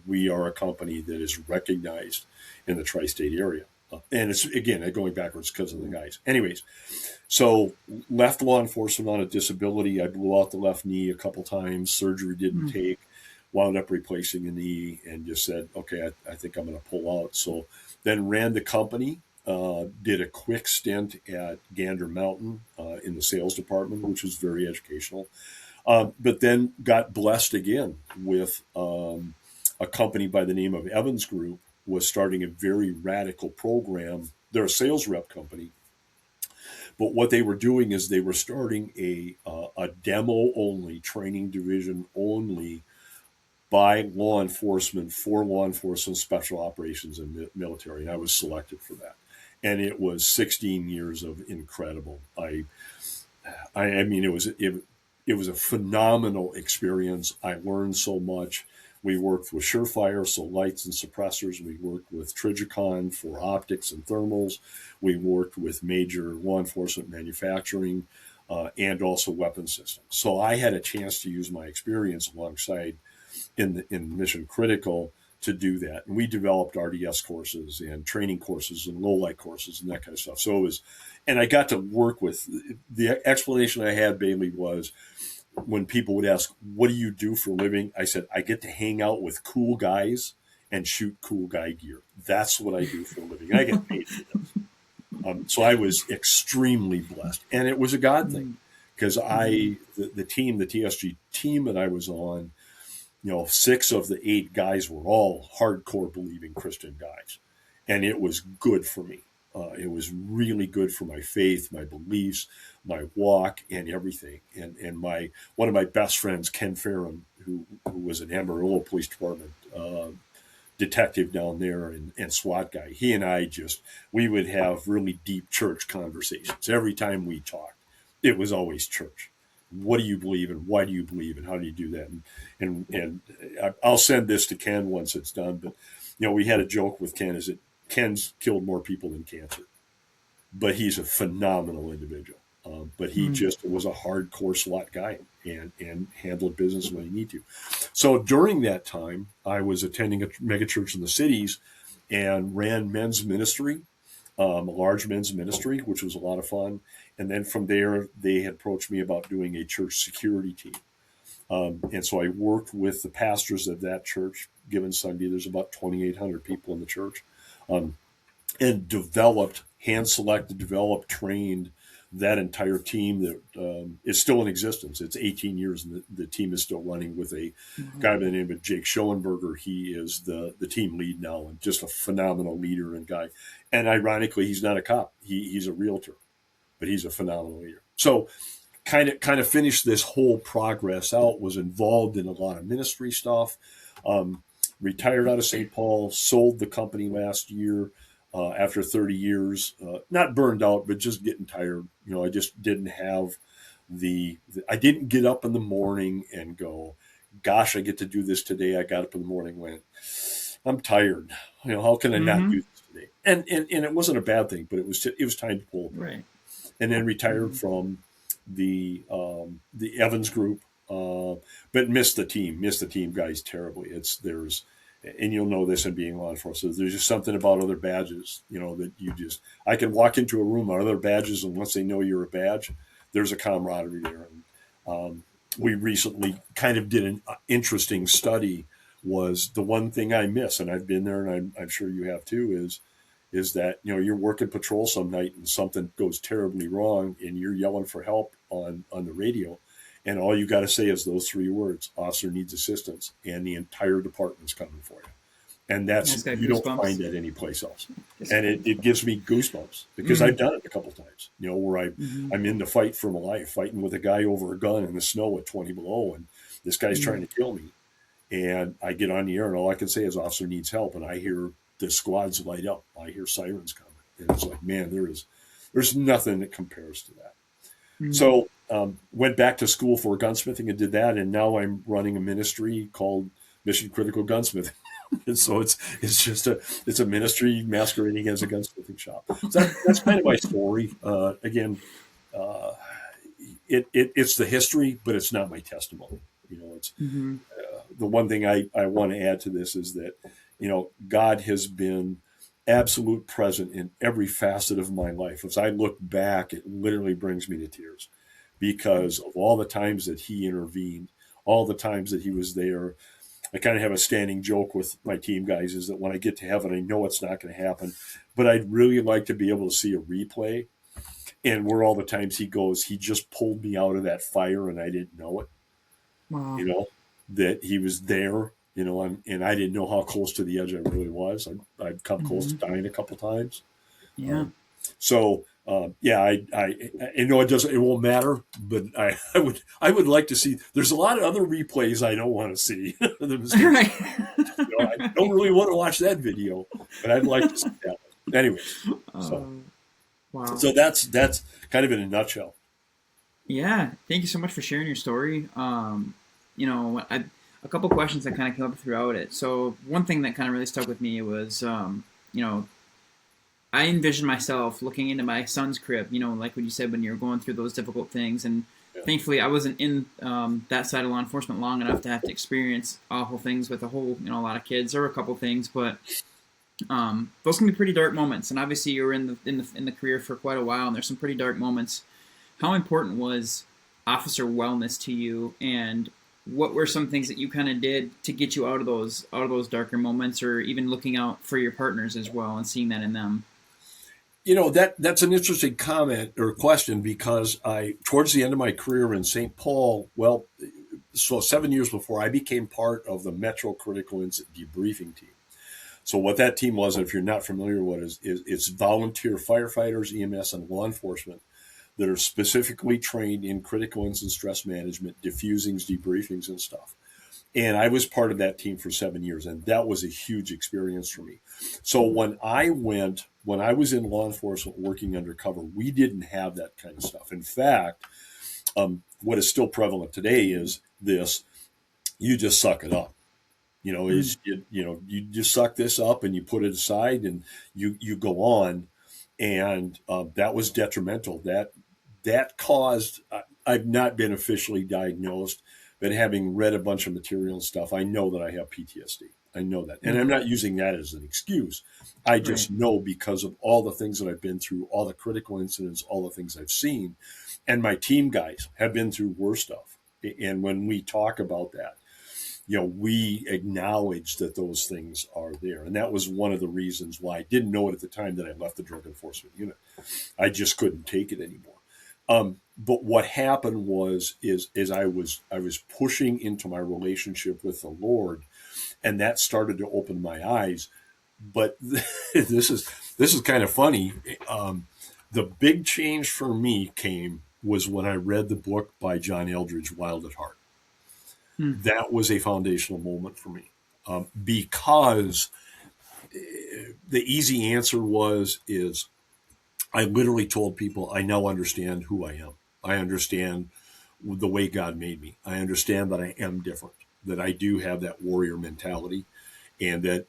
we are a company that is recognized in the tri-state area. And it's, again, going backwards because of the guys. Anyways, so left law enforcement on a disability. I blew out the left knee a couple times. Surgery didn't Mm. take. Wound up replacing a knee and just said, okay, I think I'm going to pull out. So then ran the company. Did a quick stint at Gander Mountain in the sales department, which was very educational. But then got blessed again with a company by the name of Evans Group was starting a very radical program. They're a sales rep company, but what they were doing is they were starting a demo only, training division only by law enforcement for law enforcement, special operations, and military. And I was selected for that. And it was 16 years of incredible. I mean, it was a phenomenal experience. I learned so much. We worked with Surefire, so lights and suppressors. We worked with Trigicon for optics and thermals. We worked with major law enforcement manufacturing and also weapon systems. So I had a chance to use my experience alongside in mission critical to do that. And we developed RDS courses and training courses and low light courses and that kind of stuff. So it was, and I got to work with the explanation I had, Bailey, was when people would ask, "What do you do for a living?" I said, "I get to hang out with cool guys and shoot cool guy gear. That's what I do for a living. And I get paid for this." So I was extremely blessed, and it was a God thing because the team, the TSG team that I was on, 6 of the 8 guys were all hardcore believing Christian guys. And it was good for me. It was really good for my faith, my beliefs, my walk, and everything. And one of my best friends, Ken Ferrum, who was an Amarillo Police Department detective down there and SWAT guy, he and I we would have really deep church conversations. Every time we talked, it was always church. What do you believe in? Why do you believe in? How do you do that? And I'll send this to Ken once it's done. But we had a joke with Ken is that Ken's killed more people than cancer, but he's a phenomenal individual. But he just was a hardcore SWAT guy and handled business when he needed to. So during that time, I was attending a megachurch in the cities and ran men's ministry, a large men's ministry, which was a lot of fun. And then from there, they had approached me about doing a church security team. And so I worked with the pastors of that church. Given Sunday, there's about 2,800 people in the church, and hand selected, developed, trained that entire team that is still in existence. It's 18 years, and the team is still running with a guy by the name of Jake Schoenberger. He is the team lead now and just a phenomenal leader and guy. And ironically, he's not a cop. He's a realtor, but he's a phenomenal leader. So kind of finished this whole progress out, was involved in a lot of ministry stuff, retired out of St. Paul, sold the company last year after 30 years, not burned out, but just getting tired. I just didn't have I didn't get up in the morning and go, gosh, I get to do this today. I got up in the morning and went, I'm tired. How can I not do this today? And it wasn't a bad thing, but it was time to pull a break. Right. And then retired from the Evans group, but missed the team guys terribly. And you'll know this in being law enforcement. There's just something about other badges, that I can walk into a room on other badges, and once they know you're a badge, there's a camaraderie there. And we recently kind of did an interesting study. Was the one thing I miss, and I've been there, and I'm sure you have too, is that you're working patrol some night and something goes terribly wrong, and you're yelling for help on the radio, and all you got to say is those 3 words: "Officer needs assistance," and the entire department's coming for you. And you don't find that anyplace else. And it gives me goosebumps because I've done it a couple of times. Where I'm in the fight for my life, fighting with a guy over a gun in the snow at 20 below, and this guy's trying to kill me. And I get on the air, and all I can say is "Officer needs help," and I hear the squads light up. I hear sirens coming, and it's like, man, there's nothing that compares to that. So went back to school for gunsmithing and did that, and now I'm running a ministry called Mission Critical Gunsmithing. And so it's a ministry masquerading as a gunsmithing shop. So that's kind of my story. Again, it's the history, but it's not my testimony. It's the one thing I want to add to this is that God has been absolute present in every facet of my life. As I look back, it literally brings me to tears because of all the times that He intervened, all the times that He was there. I kind of have a standing joke with my team guys is that when I get to heaven, I know it's not going to happen, but I'd really like to be able to see a replay and where all the times He goes, He just pulled me out of that fire and I didn't know it. Wow. That He was there, and I didn't know how close to the edge I really was. I'd come close to dying a couple times. Yeah. So Yeah, I know it won't matter, but I would like to see. There's a lot of other replays I don't want to see the mistakes. Right. I don't really want to watch that video, but I'd like to see that one. Anyways, so uh, wow. so that's kind of in a nutshell. Yeah, thank you so much for sharing your story. You know, a couple questions that kind of came up throughout it. So one thing that kind of really stuck with me was, you know, I envisioned myself looking into my son's crib. You know, like what you said when you're going through those difficult things, and Yeah. thankfully I wasn't in that side of law enforcement long enough to have to experience awful things with a lot of kids or a couple things, but those can be pretty dark moments. And obviously, you were in the career for quite a while, and there's some pretty dark moments. How important was officer wellness to you, and what were some things that you kind of did to get you out of those darker moments, or even looking out for your partners as well and seeing that in them? That's an interesting comment or question because I towards the end of my career in St. Paul, well, so 7 years before I became part of the Metro Critical Incident Debriefing Team. So what that team was, if you're not familiar with it, is it's volunteer firefighters, EMS, and law enforcement that are specifically trained in critical incident stress management, diffusings, debriefings, and stuff. And I was part of that team for 7 years, and that was a huge experience for me. So when I was in law enforcement working undercover, we didn't have that kind of stuff. In fact, what is still prevalent today is this: you just suck it up. Mm, You just suck this up and you put it aside and you go on, and that was detrimental. That caused. I've not been officially diagnosed, but having read a bunch of material and stuff, I know that I have PTSD. I know that, and I'm mm, not using that as an excuse. I right. just know because of all the things that I've been through, all the critical incidents, all the things I've seen, and my team guys have been through worse stuff. And when we talk about that, we acknowledge that those things are there. And that was one of the reasons why I didn't know it at the time that I left the drug enforcement unit. I just couldn't take it anymore. But what happened is I was pushing into my relationship with the Lord, and that started to open my eyes. But this is kind of funny. The big change for me was when I read the book by John Eldridge, Wild at Heart. Mm, That was a foundational moment for me, because the easy answer is I literally told people I now understand who I am. I understand the way God made me. I understand that I am different, that I do have that warrior mentality, and that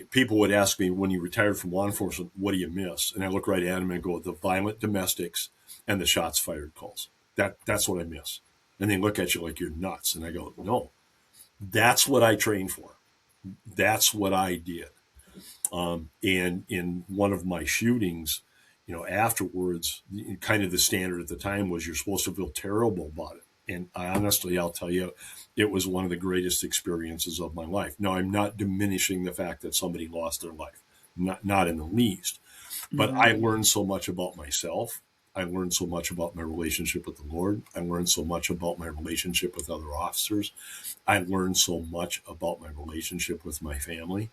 people would ask me, when you retired from law enforcement, what do you miss? And I look right at them and go, the violent domestics and the shots fired calls. That's what I miss. And they look at you like you're nuts. And I go, no, that's what I trained for. That's what I did. And in one of my shootings, afterwards, kind of the standard at the time was you're supposed to feel terrible about it. And I'll tell you, it was one of the greatest experiences of my life. Now, I'm not diminishing the fact that somebody lost their life, not in the least. But mm-hmm, I learned so much about myself. I learned so much about my relationship with the Lord. I learned so much about my relationship with other officers. I learned so much about my relationship with my family,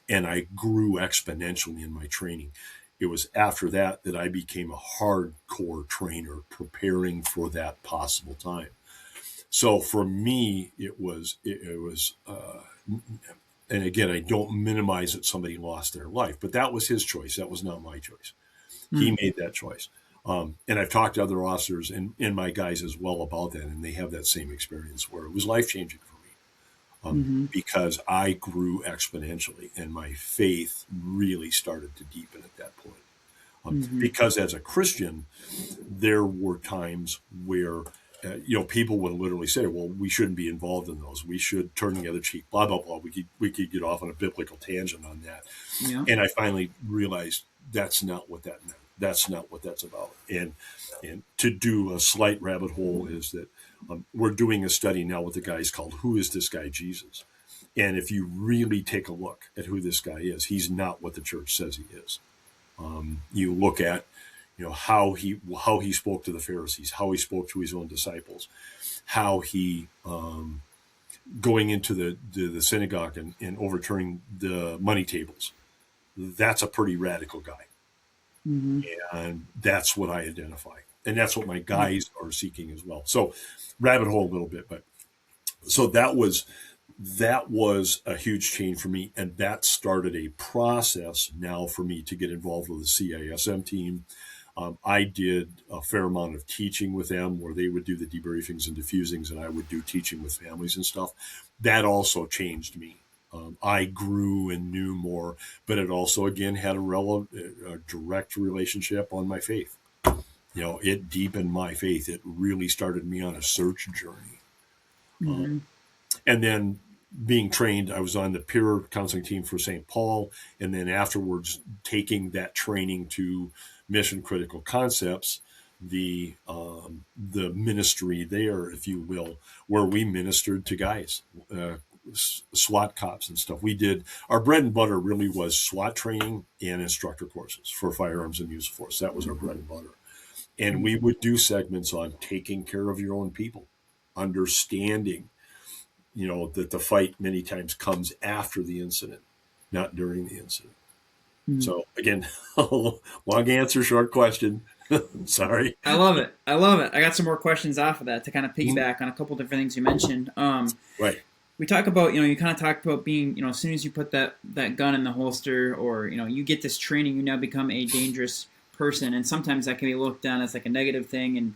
and I grew exponentially in my training. It was after that I became a hardcore trainer preparing for that possible time. So for me, it was, and again, I don't minimize that somebody lost their life, but that was his choice. That was not my choice. He mm, made that choice. And I've talked to other officers and my guys as well about that, and they have that same experience where it was life changing for me, mm-hmm, because I grew exponentially and my faith really started to deepen at that point. mm-hmm, Because as a Christian, there were times where people would literally say, "Well, we shouldn't be involved in those. We should turn the other cheek." Blah blah blah. We could get off on a biblical tangent on that, yeah. and I finally realized that's not what that meant. That's not what that's about. And to do a slight rabbit hole is that we're doing a study now with the guys called "Who is this guy Jesus?" And if you really take a look at who this guy is, he's not what the church says he is. You look at how he spoke to the Pharisees, how he spoke to his own disciples, how he going into the synagogue and overturning the money tables. That's a pretty radical guy. Mm-hmm. And that's what I identify. And that's what my guys are seeking as well. So rabbit hole a little bit, but so that was a huge change for me. And that started a process now for me to get involved with the CISM team. I did a fair amount of teaching with them where they would do the debriefings and diffusings, and I would do teaching with families and stuff. That also changed me. I grew and knew more, but it also, again, had a direct relationship on my faith. It deepened my faith. It really started me on a search journey. Mm-hmm. And then being trained, I was on the peer counseling team for St. Paul, and then afterwards taking that training to mission critical concepts, the ministry there, if you will, where we ministered to guys, SWAT cops and stuff. We did our bread and butter really was SWAT training and instructor courses for firearms and use of force. That was our bread and butter, and we would do segments on taking care of your own people, understanding that the fight many times comes after the incident, not during the incident. Mm-hmm. So again, long answer, short question. Sorry. I love it. I love it. I got some more questions off of that to kind of Mhm. piggyback on a couple different things you mentioned. Right. We talk about, you kind of talked about being, as soon as you put that gun in the holster, or you get this training, you now become a dangerous person, and sometimes that can be looked down as like a negative thing. And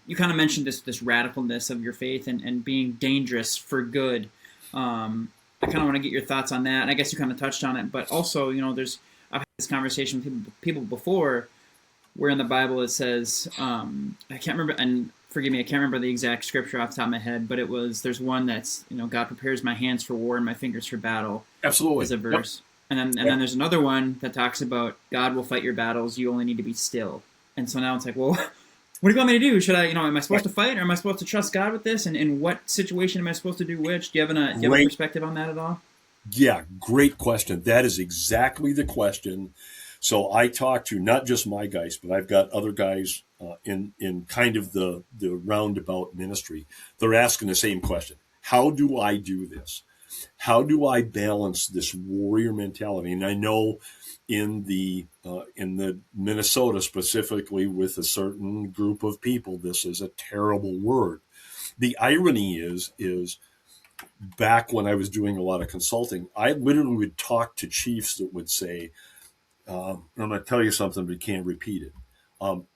you kind of mentioned this radicalness of your faith and being dangerous for good. I kind of want to get your thoughts on that. And I guess you kind of touched on it, but also, there's I've had this conversation with people before where in the Bible it says, I can't remember, and forgive me, I can't remember the exact scripture off the top of my head, but there's one that's, God prepares my hands for war and my fingers for battle, Absolutely. is a Yep. verse. And then Yep. there's another one that talks about God will fight your battles, you only need to be still. And so now it's like, well, what do you want me to do? Should I, am I supposed Right. to fight, or am I supposed to trust God with this? And in what situation am I supposed to do which? Do you have a Great. perspective on that at all? Yeah. Great question. That is exactly the question. So I talk to not just my guys, but I've got other guys in kind of the roundabout ministry. They're asking the same question: how do I do this? How do I balance this warrior mentality? And I know in the Minnesota specifically with a certain group of people, this is a terrible word. The irony is back when I was doing a lot of consulting, I literally would talk to chiefs that would say, "I'm going to tell you something, but can't repeat it.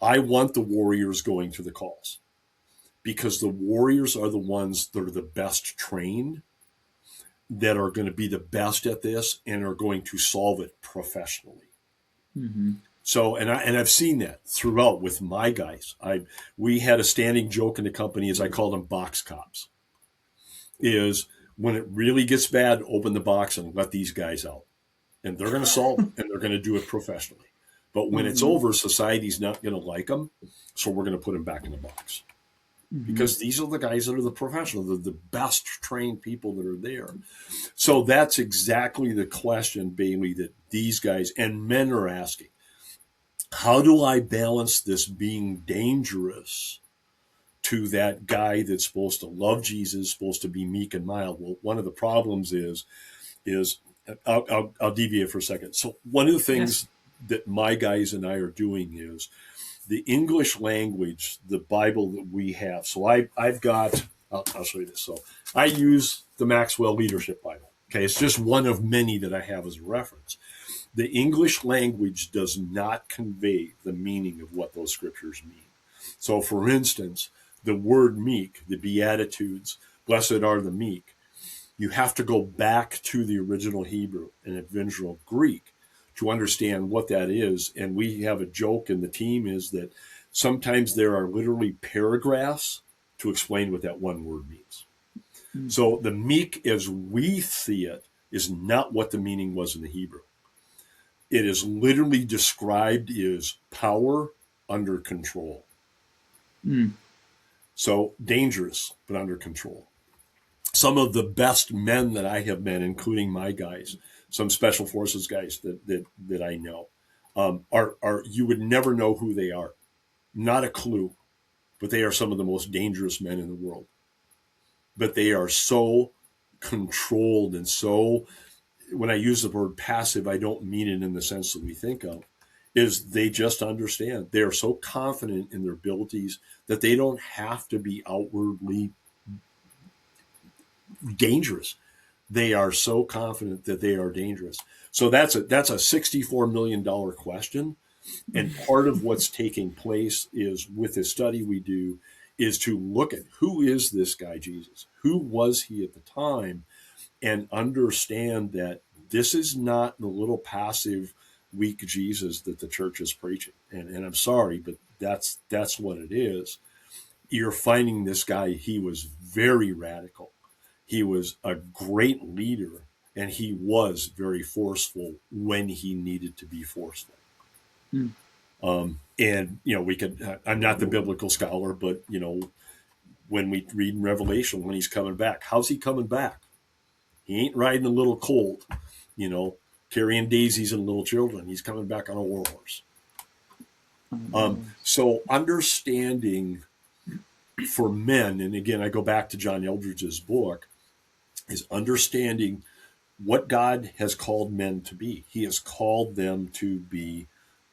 I want the warriors going to the calls because the warriors are the ones that are the best trained, that are going to be the best at this, and are going to solve it professionally." Mm-hmm. So, and I've seen that throughout with my guys. We had a standing joke in the company, as I called them, box cops. Is when it really gets bad, open the box and let these guys out, and they're going to solve it, and they're going to do it professionally. But when it's Mm-hmm. over, society's not going to like them, so we're going to put them back in the box Mm-hmm. because these are the guys that are the professionals, the best trained people that are there. So that's exactly the question, Bailey, that these guys and men are asking. How do I balance this being dangerous to that guy that's supposed to love Jesus, supposed to be meek and mild? Well, one of the problems is I'll deviate for a second. So one of the Yes. things that my guys and I are doing is the English language, the Bible that we have. So I've got, I'll show you this. So I use the Maxwell Leadership Bible. Okay, it's just one of many that I have as a reference. The English language does not convey the meaning of what those scriptures mean. So, for instance, the word meek, the Beatitudes, blessed are the meek, you have to go back to the original Hebrew and original Greek to understand what that is. And we have a joke in the team is that sometimes there are literally paragraphs to explain what that one word means. Mm-hmm. So the meek as we see it is not what the meaning was in the Hebrew. It is literally described as power under control. Mm-hmm. So dangerous, but under control. Some of the best men that I have met, including my guys, some special forces guys that I know, are you would never know who they are, not a clue, but they are some of the most dangerous men in the world. But they are so controlled and so. When I use the word passive, I don't mean it in the sense that we think of. is they just understand. They are so confident in their abilities that they don't have to be outwardly dangerous. They are so confident that they are dangerous. So that's a $64 million question. And part of what's taking place is with this study we do is to look at who is this guy Jesus? Who was he at the time? And understand that this is not the little passive, weak Jesus that the church is preaching. And I'm sorry, but that's what it is. You're finding this guy, he was very radical. He was a great leader, and he was very forceful when he needed to be forceful. Mm. And we could. I'm not the biblical scholar, but when we read in Revelation when he's coming back, how's he coming back? He ain't riding a little colt, carrying daisies and little children. He's coming back on a war horse. So understanding for men, and again, I go back to John Eldridge's book, is understanding what God has called men to be. He has called them to be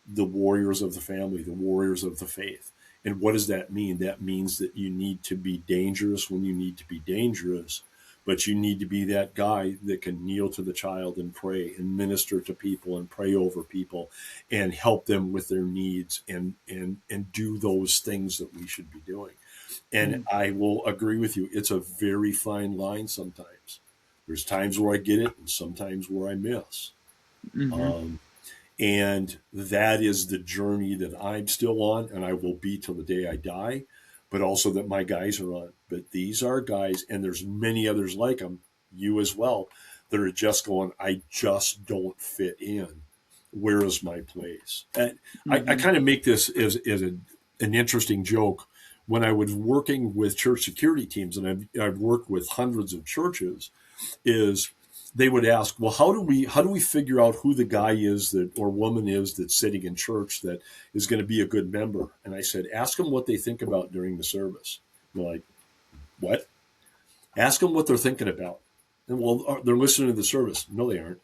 the warriors of the family, the warriors of the faith. And what does that mean? That means that you need to be dangerous when you need to be dangerous, but you need to be that guy that can kneel to the child and pray and minister to people and pray over people and help them with their needs and do those things that we should be doing. And I will agree with you. It's a very fine line sometimes. There's times where I get it and sometimes where I miss. Mm-hmm. And that is the journey that I'm still on, and I will be till the day I die, but also that my guys are on. But these are guys, and there's many others like them, you as well, that are just going, I just don't fit in. Where is my place? And I kind of make this as an interesting joke. When I was working with church security teams, and I've worked with hundreds of churches, is they would ask, well, how do we figure out who the guy is that or woman is that's sitting in church that is going to be a good member? And I said, ask them what they think about during the service. And they're like, what? Ask them what they're thinking about. And well, they're listening to the service. No, they aren't.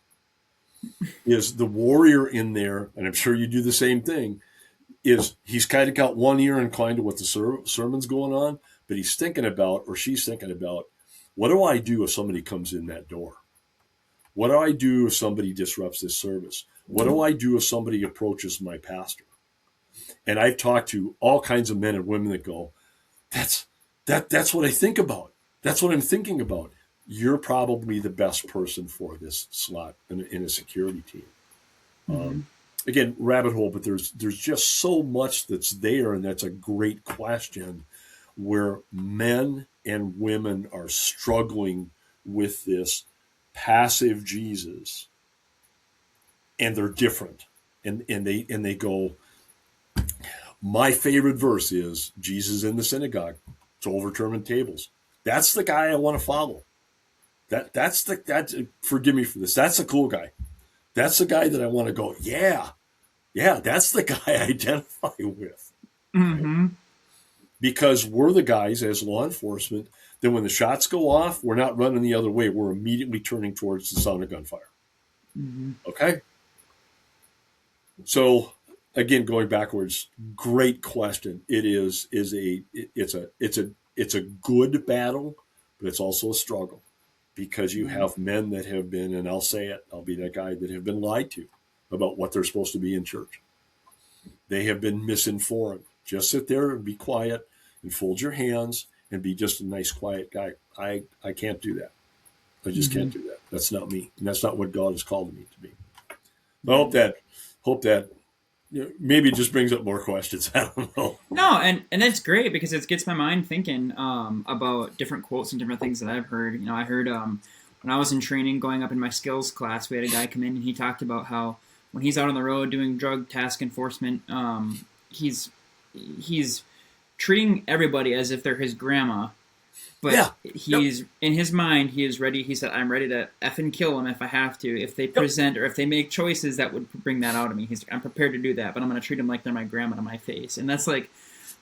Is the warrior in there, and I'm sure you do the same thing, is he's kind of got one ear inclined to what the sermon's going on, but he's thinking about, or she's thinking about, what do I do if somebody comes in that door? What do I do if somebody disrupts this service? What do I do if somebody approaches my pastor? And I've talked to all kinds of men and women that go, that's what I think about. That's what I'm thinking about. You're probably the best person for this slot in a security team. Mm-hmm. Again, rabbit hole, but there's just so much that's there, and that's a great question where men and women are struggling with this passive Jesus, and they're different, and they go. My favorite verse is Jesus in the synagogue to overturn tables. That's the guy I want to follow. That's forgive me for this. That's the cool guy. That's the guy that I want to go. Yeah, that's the guy I identify with. Right? Mm-hmm. Because we're the guys as law enforcement that when the shots go off, we're not running the other way. We're immediately turning towards the sound of gunfire. Mm-hmm. Okay. So again, going backwards, great question. It's a good battle, but it's also a struggle because you have men that have been, and I'll say it, I'll be that guy, that have been lied to about what they're supposed to be in church. They have been misinformed. Just sit there and be quiet and fold your hands and be just a nice, quiet guy. I can't do that. I just can't do that. That's not me. And that's not what God has called me to be. I hope that maybe it just brings up more questions. I don't know. No, and that's great because it gets my mind thinking about different quotes and different things that I've heard. I heard when I was in training, going up in my skills class, we had a guy come in and he talked about how when he's out on the road doing drug task enforcement, he's treating everybody as if they're his grandma. But he's in his mind, he is ready. He said, "I'm ready to effing kill them if I have to. If they present or if they make choices that would bring that out of me, I'm prepared to do that. But I'm going to treat them like they're my grandma to my face." And that's like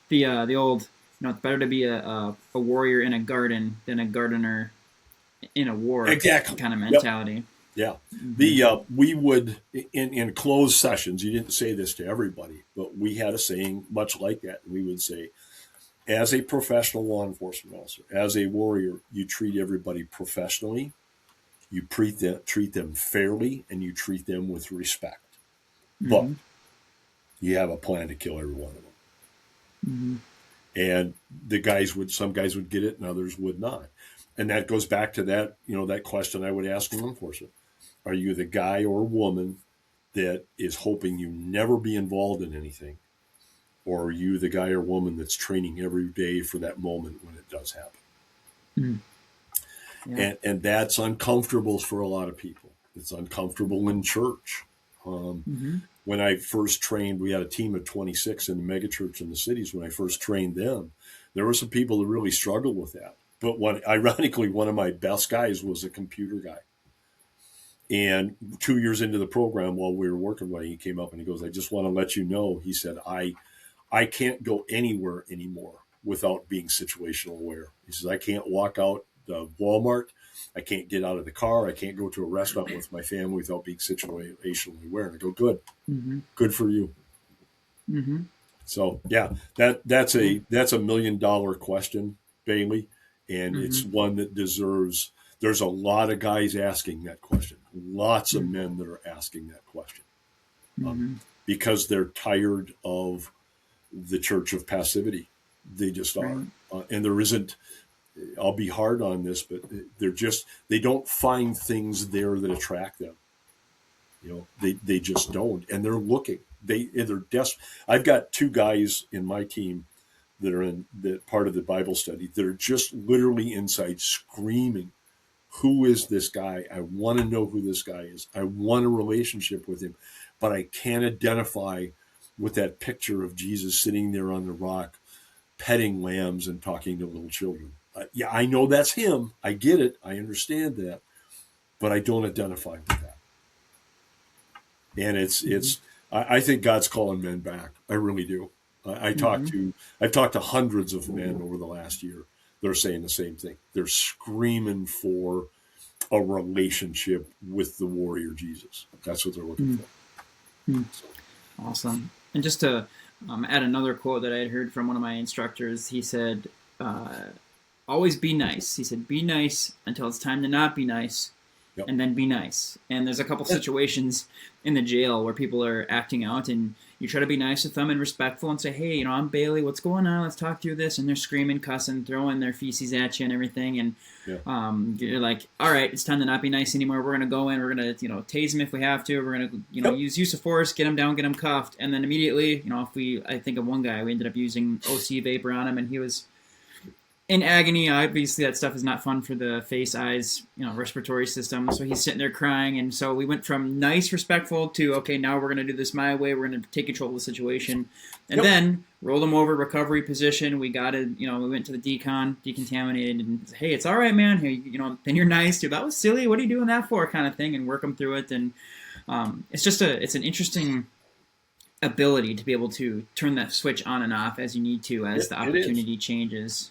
the old, it's better to be a warrior in a garden than a gardener in a war. Exactly. Kind of mentality. Yeah. Mm-hmm. The we would in closed sessions. You didn't say this to everybody, but we had a saying much like that. We would say, as a professional law enforcement officer, as a warrior, you treat everybody professionally, you treat them fairly, and you treat them with respect. But Mm-hmm. you have a plan to kill every one of them. Mm-hmm. And some guys would get it, and others would not. And that goes back to that, that question I would ask law enforcement: are you the guy or woman that is hoping you never be involved in anything, or are you the guy or woman that's training every day for that moment when it does happen? Mm-hmm. Yeah. And that's uncomfortable for a lot of people. It's uncomfortable in church. Um, Mm-hmm. when I first trained, we had a team of 26 in the megachurch in the cities. When I first trained them, there were some people that really struggled with that. But ironically, one of my best guys was a computer guy. And 2 years into the program, while we were working with him, he came up and he goes, "I just want to let you know," he said, I can't go anywhere anymore without being situational aware. He says, "I can't walk out the Walmart. I can't get out of the car. I can't go to a restaurant with my family without being situationally aware." And I go, "Good, Mm-hmm. good for you." Mm-hmm. So yeah, that's Yeah. a $1 million question, Bailey, and Mm-hmm. it's one that deserves. There's a lot of guys asking that question. Lots of men that are asking that question, um, Mm-hmm. because they're tired of the church of passivity. They just are, Right. and there isn't. I'll be hard on this, but they don't find things there that attract them. They just don't, and they're looking. They're desperate. I've got two guys in my team that are in that part of the Bible study that are just literally inside screaming, "Who is this guy? I want to know who this guy is. I want a relationship with him, but I can't identify with that picture of Jesus sitting there on the rock, petting lambs and talking to little children." Yeah, I know that's him. I get it. I understand that, but I don't identify with that. And Mm-hmm. I think God's calling men back. I really do. Mm-hmm. I've talked to hundreds of men over the last year. They're saying the same thing. They're screaming for a relationship with the warrior Jesus. That's what they're looking for. Mm-hmm. So, Awesome. And just to add another quote that I had heard from one of my instructors, he said, uh, always be nice. He said, be nice until it's time to not be nice, yep. and then be nice. And there's a couple situations in the jail where people are acting out, and you try to be nice with them and respectful and say, hey, I'm Bailey. What's going on? Let's talk through this. And they're screaming, cussing, throwing their feces at you and everything. And Yeah. you're like, all right, it's time to not be nice anymore. We're going to go in. We're going to, tase them if we have to. We're going to, Yep. use of force, get them down, get them cuffed. And then immediately, I think of one guy, we ended up using OC vapor on him, and he was in agony. Obviously, that stuff is not fun for the face, eyes, respiratory system. So he's sitting there crying. And so we went from nice, respectful to, okay, now we're going to do this my way. We're going to take control of the situation. And Yep. then rolled him over, recovery position. We got it, we went to the decontaminated, and hey, it's all right, man. Hey, then you're nice, dude. That was silly. What are you doing that for? Kind of thing, and work them through it. And it's an interesting ability to be able to turn that switch on and off as you need to, as the It is. opportunity changes.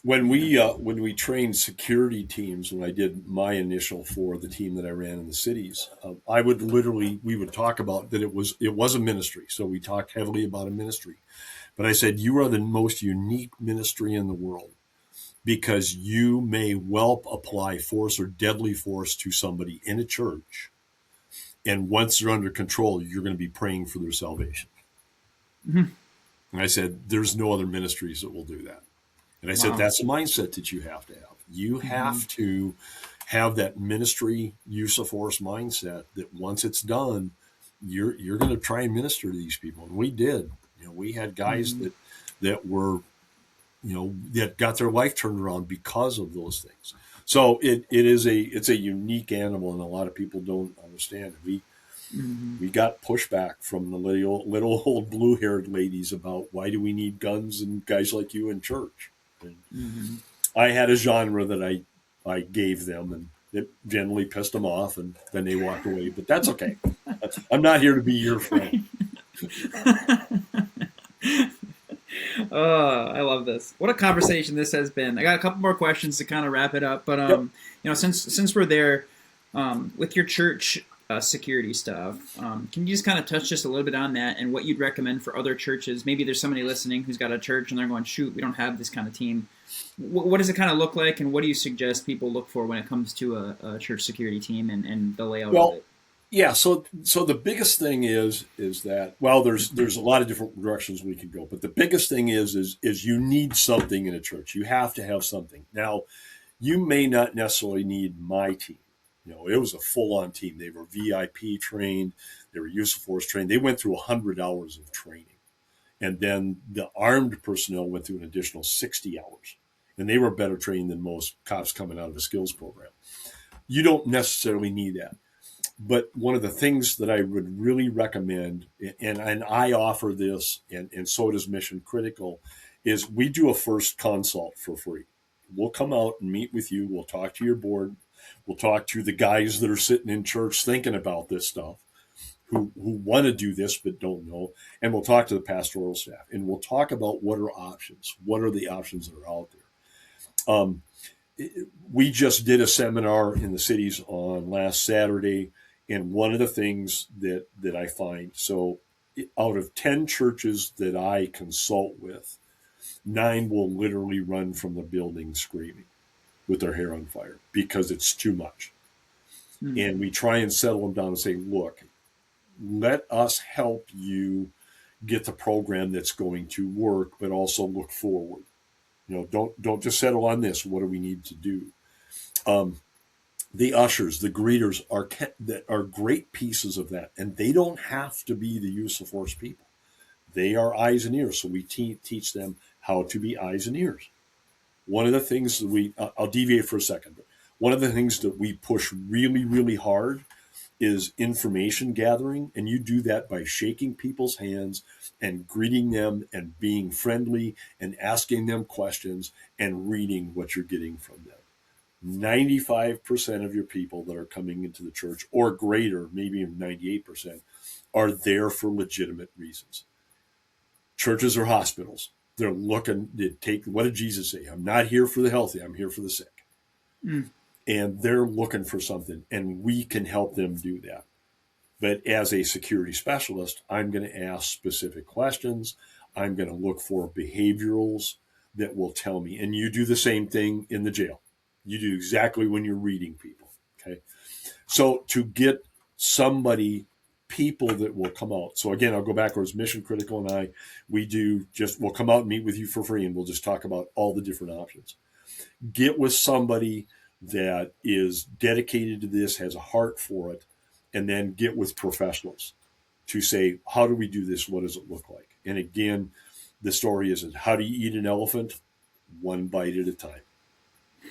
When we trained security teams, when I did my initial for the team that I ran in the cities, we would talk about that it was a ministry. So we talked heavily about a ministry, but I said, you are the most unique ministry in the world, because you may well apply force or deadly force to somebody in a church, and once they're under control, you're going to be praying for their salvation. Mm-hmm. And I said, there's no other ministries that will do that. And I said, Wow. that's a mindset that you have to have. You Mm-hmm. have to have that ministry use of force mindset that once it's done, you're going to try and minister to these people. And we did. We had guys Mm-hmm. that were, that got their life turned around because of those things. So it's a unique animal, and a lot of people don't understand it. Mm-hmm. We got pushback from the little old blue haired ladies about, why do we need guns and guys like you in church? And Mm-hmm. I had a genre that I gave them, and it generally pissed them off, and then they walked away. But that's okay. I'm not here to be your friend. Oh, I love this. What a conversation this has been. I got a couple more questions to kind of wrap it up, but Yep. since we're there, With your church security stuff, can you just kind of touch just a little bit on that and what you'd recommend for other churches? Maybe there's somebody listening who's got a church and they're going, shoot, we don't have this kind of team. What does it kind of look like, and what do you suggest people look for when it comes to a church security team and the layout of Well, it? yeah. So the biggest thing is that, well, there's a lot of different directions we could go, but the biggest thing is you need something in a church. You have to have something. Now, you may not necessarily need my team. It was a full on team. They were VIP trained. They were use of force trained. They went through 100 hours of training. And then the armed personnel went through an additional 60 hours. And they were better trained than most cops coming out of a skills program. You don't necessarily need that. But one of the things that I would really recommend, and I offer this, and so does Mission Critical, is we do a first consult for free. We'll come out and meet with you. We'll talk to your board. We'll talk to the guys that are sitting in church thinking about this stuff, who want to do this but don't know. And we'll talk to the pastoral staff. And we'll talk about what are options. What are the options that are out there? We just did a seminar in the cities on last Saturday, and one of the things that I find, so out of 10 churches that I consult with, 9 will literally run from the building screaming with their hair on fire because it's too much. Mm. And we try and settle them down and say, look, let us help you get the program that's going to work, but also look forward. Don't just settle on this. What do we need to do? Um, the ushers, the greeters that are great pieces of that, and they don't have to be the use of force people. They are eyes and ears, so we teach them how to be eyes and ears. One of the things that I'll deviate for a second, but one of the things that we push really, really hard is information gathering, and you do that by shaking people's hands and greeting them and being friendly and asking them questions and reading what you're getting from them. 95% of your people that are coming into the church, or greater, maybe even 98%, are there for legitimate reasons. Churches are hospitals. They're looking to take, what did Jesus say? I'm not here for the healthy, I'm here for the sick. Mm. And they're looking for something, and we can help them do that. But as a security specialist, I'm going to ask specific questions. I'm going to look for behaviorals that will tell me. And you do the same thing in the jail. You do exactly when you're reading people. Okay. So to get somebody, people that will come out. So again, I'll go backwards. Mission Critical and we'll come out and meet with you for free, and we'll just talk about all the different options. Get with somebody that is dedicated to this, has a heart for it, and then get with professionals to say, how do we do this? What does it look like? And again, the story is, how do you eat an elephant? One bite at a time.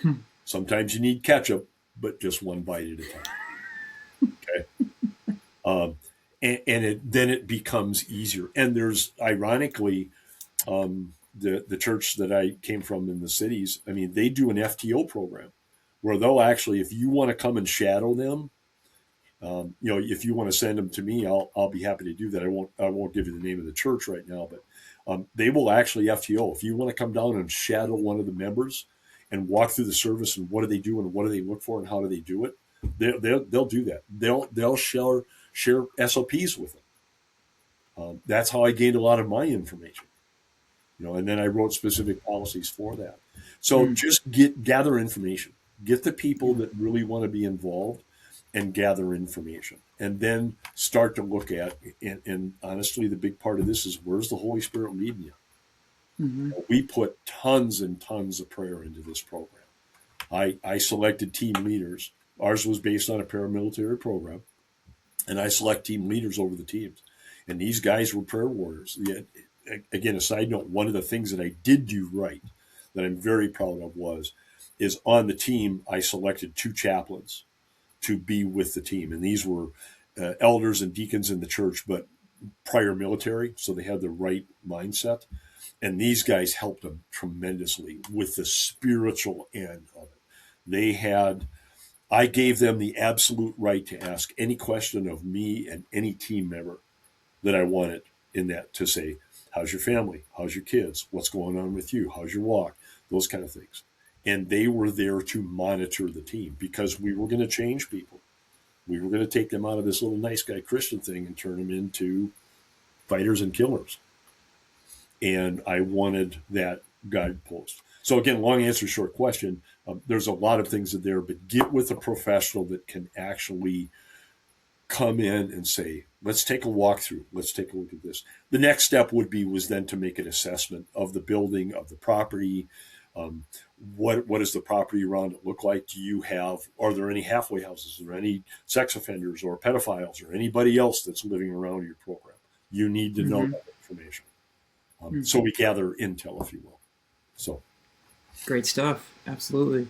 Hmm. Sometimes you need ketchup, but just one bite at a time. Okay. Um, then it becomes easier. And there's, ironically, the church that I came from in the cities, I mean, they do an FTO program where they'll actually, if you want to come and shadow them, if you want to send them to me, I'll be happy to do that. I won't give you the name of the church right now, but they will actually FTO. If you want to come down and shadow one of the members and walk through the service and what do they do and what do they look for and how do they do it, they'll do that. They'll share SOPs with them. That's how I gained a lot of my information. And then I wrote specific policies for that. So Mm. just gather information, get the people Yeah. that really want to be involved, and gather information, and then start to look at. And honestly, the big part of this is, where's the Holy Spirit leading you? Mm-hmm. We put tons and tons of prayer into this program. I selected team leaders. Ours was based on a paramilitary program, and I select team leaders over the teams. And these guys were prayer warriors. Yet, again, a side note, one of the things that I did do right that I'm very proud of is on the team, I selected 2 chaplains to be with the team. And these were elders and deacons in the church, but prior military, so they had the right mindset. And these guys helped them tremendously with the spiritual end of it. I gave them the absolute right to ask any question of me and any team member that I wanted, in that, to say, how's your family? How's your kids? What's going on with you? How's your walk? Those kind of things. And they were there to monitor the team because we were going to change people. We were going to take them out of this little nice guy Christian thing and turn them into fighters and killers. And I wanted that guidepost. So again, long answer, short question. There's a lot of things in there, but get with a professional that can actually come in and say, let's take a walkthrough. Let's take a look at this. The next step was then to make an assessment of the building, of the property. Um, what does the property around it look like? Are there any halfway houses? Are there any sex offenders or pedophiles or anybody else that's living around your program? You need to know Mm-hmm. that information. So we gather intel, if you will. So Great stuff. Absolutely.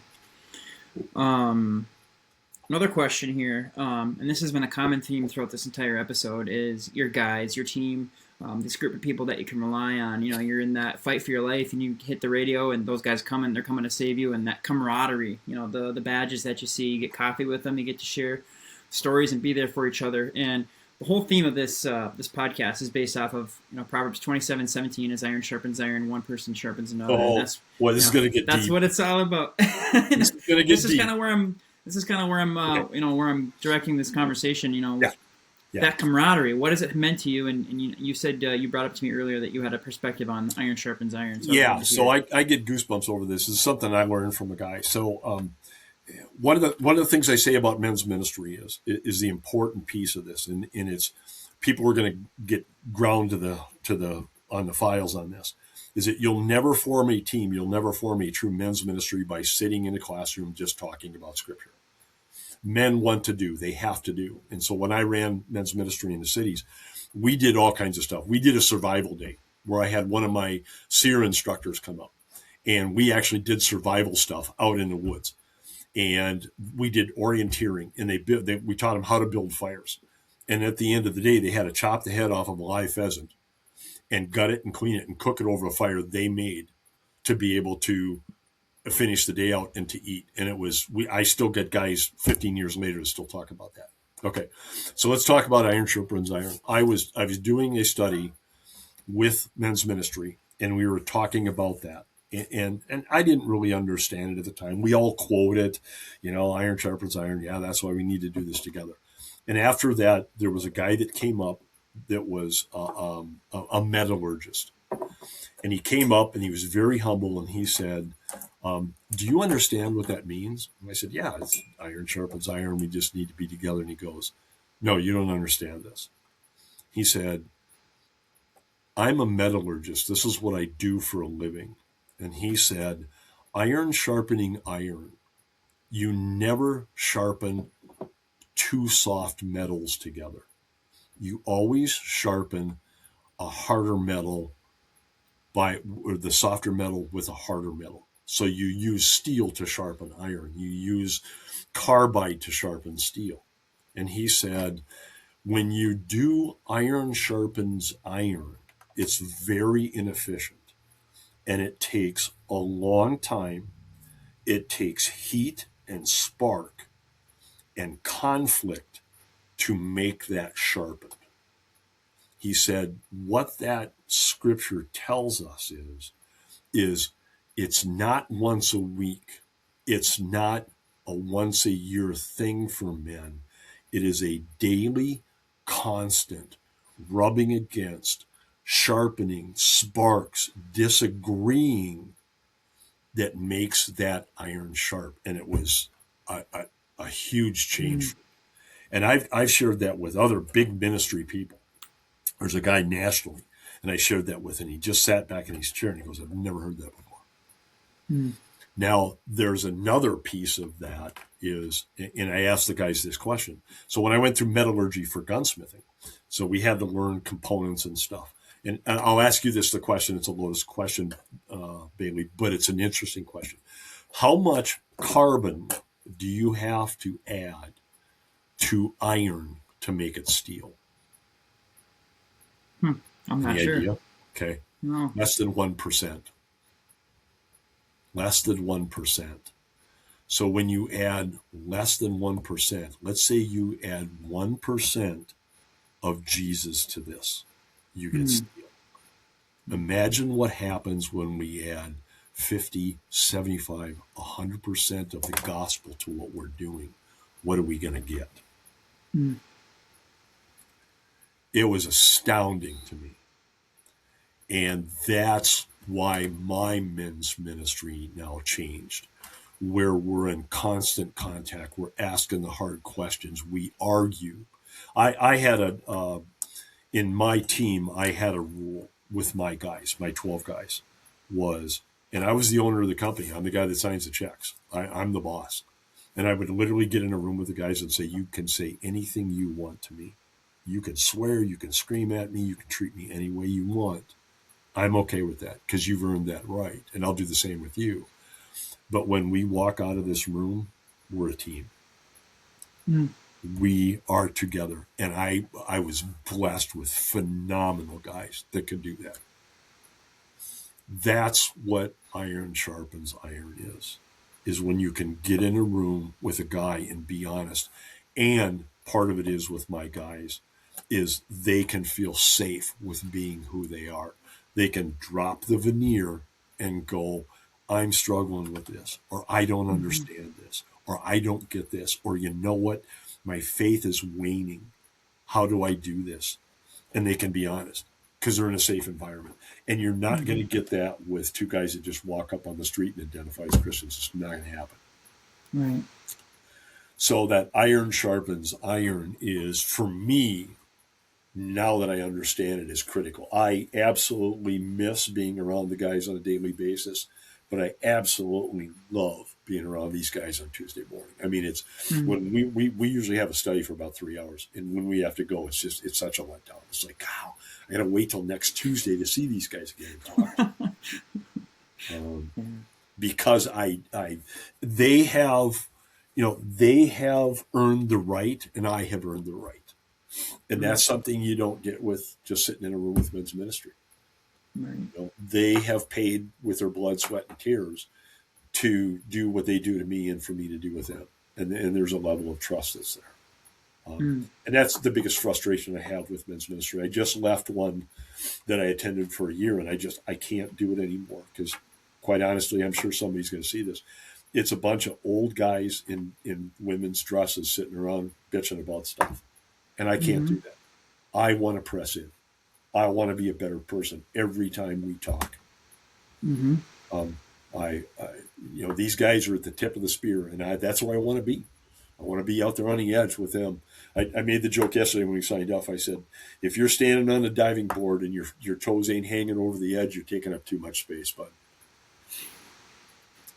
Another question here, and this has been a common theme throughout this entire episode, is your guys, your team, this group of people that you can rely on. You know, you're in that fight for your life, and you hit the radio, and those guys they're coming to save you, and that camaraderie. You know, the badges that you see, you get coffee with them, you get to share stories and be there for each other. And the whole theme of this podcast is based off of Proverbs 27:17, as iron sharpens iron, one person sharpens another. Oh, and that's well, this is going to get that's deep. what it's all about. This is going to get This is deep. kind of where I'm. This is kind of where I'm, where I'm directing this conversation. Yeah. That camaraderie. What has it meant to you? And you said you brought up to me earlier that you had a perspective on iron sharpens iron. So I get goosebumps over this. This is something I learned from a guy. So one of the things I say about men's ministry is the important piece of this, and it's people are going to get ground to the on the files on this. Is that you'll never form a team, you'll never form a true men's ministry by sitting in a classroom just talking about Scripture. Men want to do, they have to do. And so when I ran men's ministry in the cities, we did all kinds of stuff. We did a survival day where I had one of my SEER instructors come up, and we actually did survival stuff out in the woods. And we did orienteering, and we taught them how to build fires. And at the end of the day, they had to chop the head off of a live pheasant and gut it and clean it and cook it over a fire they made to be able to finish the day out and to eat. And I still get guys 15 years later to still talk about that. Okay. So let's talk about iron sharpens iron. I was doing a study with men's ministry, and we were talking about that. And I didn't really understand it at the time. We all quote it, iron sharpens iron. Yeah, that's why we need to do this together. And after that, there was a guy that came up that was a metallurgist. And he came up and he was very humble, and he said, do you understand what that means? And I said, yeah, it's iron sharpens iron. We just need to be together. And he goes, no, you don't understand this. He said, I'm a metallurgist. This is what I do for a living. And he said, iron sharpening iron. You never sharpen two soft metals together. You always sharpen a harder metal or the softer metal with a harder metal. So you use steel to sharpen iron. You use carbide to sharpen steel. And he said, when you do iron sharpens iron, it's very inefficient. And it takes a long time. It takes heat and spark and conflict to make that sharpened. He said, what that scripture tells us is it's not once a week. It's not a once a year thing for men. It is a daily, constant rubbing against, sharpening, sparks, disagreeing that makes that iron sharp. And it was a huge change. And I've shared that with other big ministry people. There's a guy nationally, and I shared that with him. He just sat back in his chair and he goes, I've never heard that before. Now, there's another piece of that and I asked the guys this question. So when I went through metallurgy for gunsmithing, so we had to learn components and stuff. And I'll ask you the question. It's a loaded question, Bailey, but it's an interesting question. How much carbon do you have to add to iron to make it steel? I'm not Any sure. idea? Okay. No. Less than 1%. Less than 1%. So when you add less than 1%, let's say you add 1% of Jesus to this, you get steel. Imagine what happens when we add 50, 75, 100% of the gospel to what we're doing. What are we going to get? Mm. It was astounding to me. And that's why my men's ministry now changed, where we're in constant contact. We're asking the hard questions. We argue. I had in my team, I had a rule with my guys, my 12 guys, was, and I was the owner of the company. I'm the guy that signs the checks. I'm the boss. And I would literally get in a room with the guys and say, you can say anything you want to me. You can swear, you can scream at me, you can treat me any way you want. I'm okay with that because you've earned that right. And I'll do the same with you. But when we walk out of this room, we're a team. Mm. We are together. And I was blessed with phenomenal guys that could do that. That's what iron sharpens iron is when you can get in a room with a guy and be honest. And part of it is with my guys is they can feel safe with being who they are. They can drop the veneer and go, I'm struggling with this, or I don't Mm-hmm. understand this, or I don't get this, or you know what? My faith is waning. How do I do this? And they can be honest because they're in a safe environment. And you're not going Mm-hmm. to get that with two guys that just walk up on the street and identify as Christians. It's not going to happen. Right. So that iron sharpens iron is, for me, now that I understand it, is critical. I absolutely miss being around the guys on a daily basis, but I absolutely love being around these guys on Tuesday morning. I mean, it's Mm. when we usually have a study for about 3 hours, and when we have to go, it's such a letdown. It's like, wow, I got to wait till next Tuesday to see these guys again and talk to them. Yeah. Because they have, they have earned the right, and I have earned the right. And Mm. that's something you don't get with just sitting in a room with men's ministry. Right. They have paid with their blood, sweat, and tears to do what they do to me and for me to do with them. And there's a level of trust that's there. Mm. And that's the biggest frustration I have with men's ministry. I just left one that I attended for a year, and I can't do it anymore because, quite honestly, I'm sure somebody's going to see this. It's a bunch of old guys in women's dresses sitting around bitching about stuff, and I can't Mm-hmm. do that. I want to press in. I want to be a better person every time we talk. Mm-hmm. Um, I, these guys are at the tip of the spear, and that's where I want to be. I want to be out there on the edge with them. I made the joke yesterday when we signed off. I said, if you're standing on the diving board and your toes ain't hanging over the edge, you're taking up too much space, bud.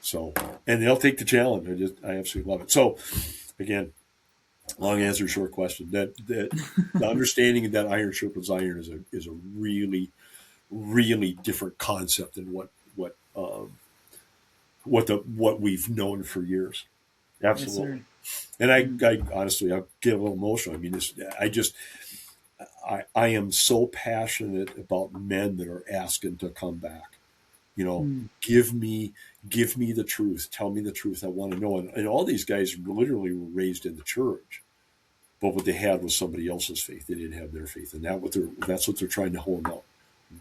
So, and they'll take the challenge. I absolutely love it. So, again, long answer, short question. That the understanding that iron sharpens iron is a really, really different concept than what we've known for years. Yes, Absolutely. sir. And Mm. I honestly, I get a little emotional. I mean, I am so passionate about men that are asking to come back. Mm. Give me, the truth. Tell me the truth. I want to know. And all these guys literally were raised in the church, but what they had was somebody else's faith. They didn't have their faith, and that's what they're trying to hone out.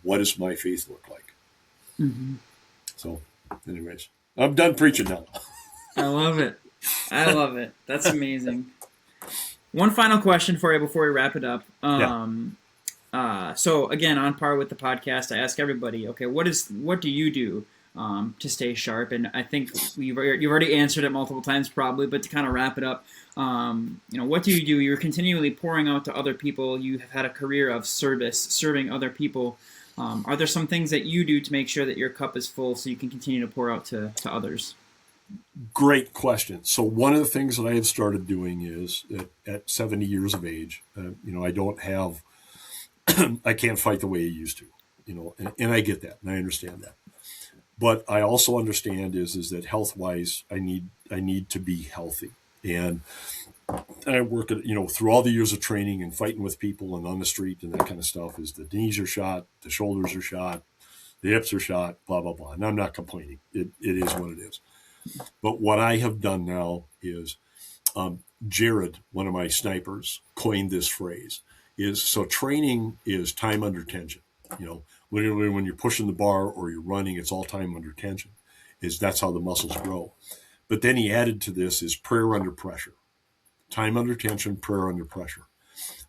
What does my faith look like? Mm-hmm. So, anyways, I'm done preaching now. I love it. I love it. That's amazing. One final question for you before we wrap it up. Yeah. So again, on par with the podcast, I ask everybody, okay, what do you do to stay sharp? And I think you've already answered it multiple times, probably. But to kind of wrap it up, what do you do? You're continually pouring out to other people. You have had a career of service, serving other people. Are there some things that you do to make sure that your cup is full so you can continue to pour out to others? Great question. So one of the things that I have started doing is at 70 years of age, I don't have, I can't fight the way I used to, and I get that and I understand that. But I also understand is that health wise, I need to be healthy. And I work at, through all the years of training and fighting with people and on the street and that kind of stuff is the knees are shot, the shoulders are shot, the hips are shot, blah, blah, blah. And I'm not complaining. It is what it is. But what I have done now is Jared, one of my snipers, coined this phrase is so training is time under tension. Literally when you're pushing the bar or you're running, it's all time under tension. That's how the muscles grow. But then he added to this is prayer under pressure. time under tension, prayer under pressure.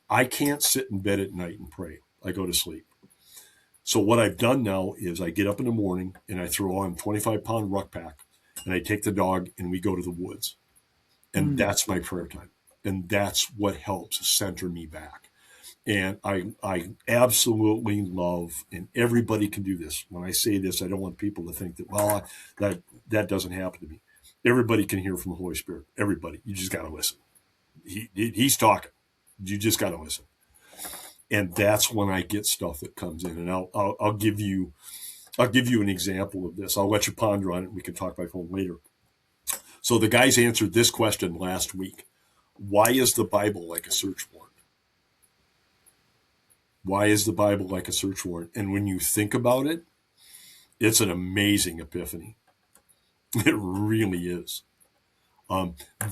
I can't sit in bed at night and pray. I go to sleep. So what I've done now is I get up in the morning and I throw on 25-pound ruck pack and I take the dog and we go to the woods. And Mm. that's my prayer time. And that's what helps center me back. And I absolutely love, and everybody can do this. When I say this, I don't want people to think that, well, that doesn't happen to me. Everybody can hear from the Holy Spirit. Everybody. You just got to listen. He's talking. You just got to listen. And that's when I get stuff that comes in. And I'll give you an example of this. I'll let you ponder on it. We can talk by phone later. So the guys answered this question last week. Why is the Bible like a search warrant? Why is the Bible like a search warrant? And when you think about it, it's an amazing epiphany. It really is.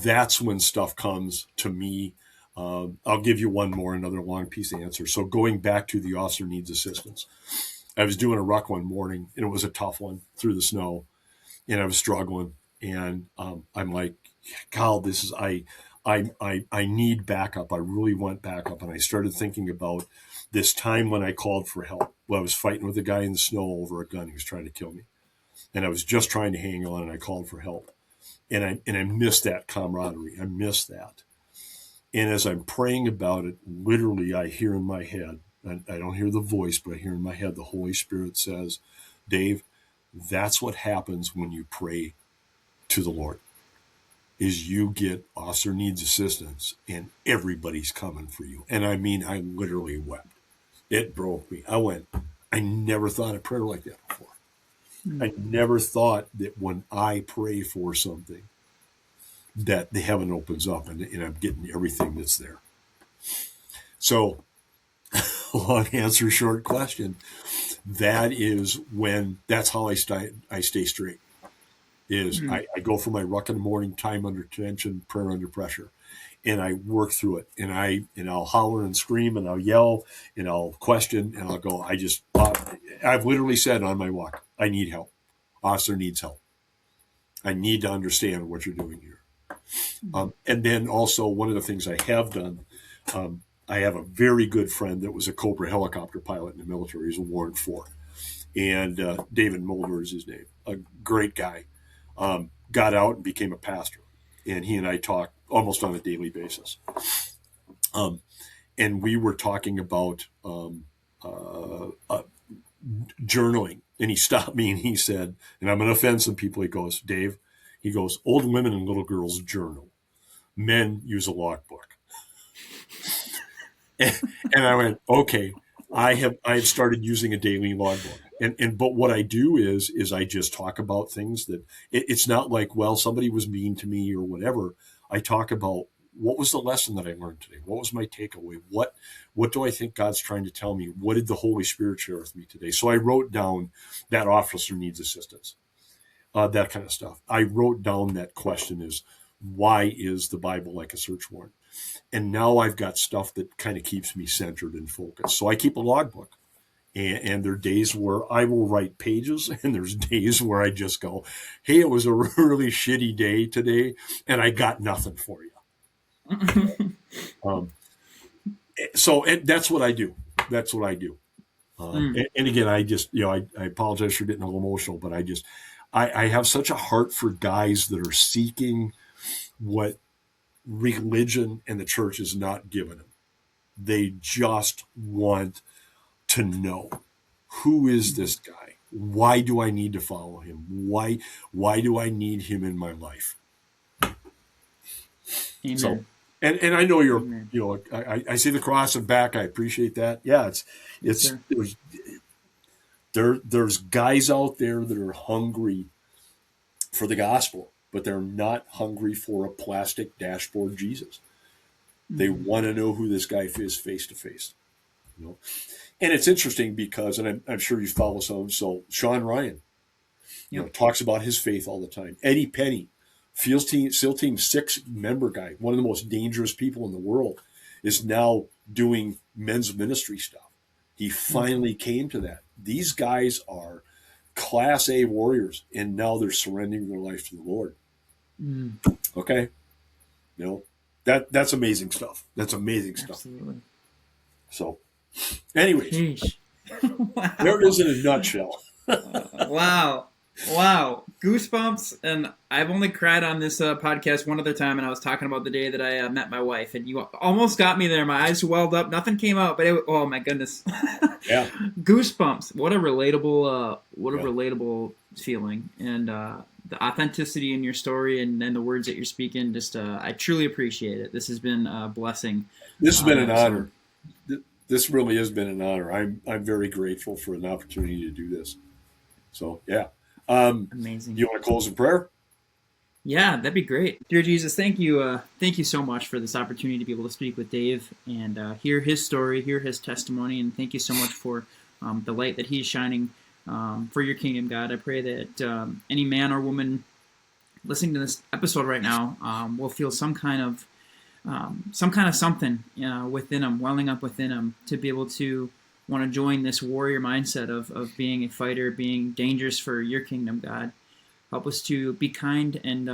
That's when stuff comes to me. I'll give you one more, another long piece of answer. So going back to the officer needs assistance. I was doing a ruck one morning, and it was a tough one through the snow, and I was struggling. And I'm like, God, this is I need backup. I really want backup, and I started thinking about this time when I called for help. Well, I was fighting with a guy in the snow over a gun. He was trying to kill me, and I was just trying to hang on, and I called for help. And I miss that camaraderie. I miss that. And as I'm praying about it, literally I hear in my head, I don't hear the voice, but I hear in my head the Holy Spirit says, Dave, that's what happens when you pray to the Lord, is you get officer needs assistance and everybody's coming for you. And I mean, I literally wept. It broke me. I never thought of prayer like that before. Mm. I never thought that when I pray for something, that the heaven opens up and I'm getting everything that's there. So, long answer, short question. That's how I stay straight. Mm. I go for my ruck in the morning, time under tension, prayer under pressure, and I work through it. And I'll holler and scream and I'll yell and I'll question and I'll go. I've literally said on my walk, I need help. Officer needs help. I need to understand what you're doing here. Mm. And then also one of the things I have done, I have a very good friend that was a Cobra helicopter pilot in the military. He's a Warrant 4. And David Mulder is his name, a great guy. Got out and became a pastor. And he and I talk almost on a daily basis. Um, and we were talking about journaling. And he stopped me and he said, and I'm going to offend some people, he goes, Dave, he goes, old women and little girls journal. Men use a logbook. And I went, okay, I've started using a daily logbook. But what I do is I just talk about things that it's not like, well, somebody was mean to me or whatever. I talk about what was the lesson that I learned today? What was my takeaway? What do I think God's trying to tell me? What did the Holy Spirit share with me today? So I wrote down that officer needs assistance, that kind of stuff. I wrote down that question is, why is the Bible like a search warrant? And now I've got stuff that kind of keeps me centered and focused. So I keep a logbook. And there are days where I will write pages, and there's days where I just go, hey, it was a really shitty day today, and I got nothing for you. Um, that's what I do. That's what I do. Mm. And again, I just, I apologize for getting a little emotional, but I have such a heart for guys that are seeking what religion and the church is not giving them. They just want to know, who is this guy? Why do I need to follow him? Why do I need him in my life? So, Amen. and I know Amen. I see the cross and back. I appreciate that. Yeah, Yes, it's sir. there's guys out there that are hungry for the gospel, but they're not hungry for a plastic dashboard Jesus. They Mm. want to know who this guy is face to face. You know, and it's interesting because, and I'm sure you follow some. So Sean Ryan, Yep. talks about his faith all the time. Eddie Penny, SEAL Team 6 member guy, one of the most dangerous people in the world, is now doing men's ministry stuff. He Mm. finally came to that. These guys are class A warriors, and now they're surrendering their life to the Lord. Mm. Okay, you know, that's amazing stuff. That's amazing stuff. Absolutely. So, anyways, Sheesh. there it Wow. is in a nutshell. Wow. Wow. Goosebumps. And I've only cried on this podcast one other time, and I was talking about the day that I met my wife, and you almost got me there. My eyes welled up. Nothing came out, but oh my goodness. Yeah. Goosebumps. What a relatable, Yeah. relatable feeling. And the authenticity in your story and the words that you're speaking, just I truly appreciate it. This has been a blessing. This has been an So honor. This really has been an honor. I'm very grateful for an opportunity to do this. So yeah. amazing. You want to close in prayer? Yeah, that'd be great. Dear Jesus, thank you so much for this opportunity to be able to speak with Dave and hear his story, hear his testimony, and thank you so much for the light that he's shining for your kingdom, God. I pray that any man or woman listening to this episode right now will feel some kind of something within them, welling up within them, to be able to want to join this warrior mindset of being a fighter, being dangerous for your kingdom, God. Help us to be kind and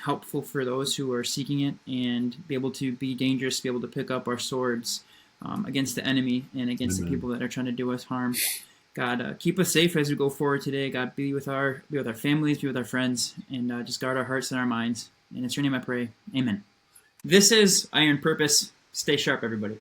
helpful for those who are seeking it, and be able to be dangerous, be able to pick up our swords against the enemy and against the people that are trying to do us harm. God, keep us safe as we go forward today. God, be with our families, be with our friends, and just guard our hearts and our minds. And it's your name I pray. Amen. This is Iron Purpose. Stay sharp, everybody.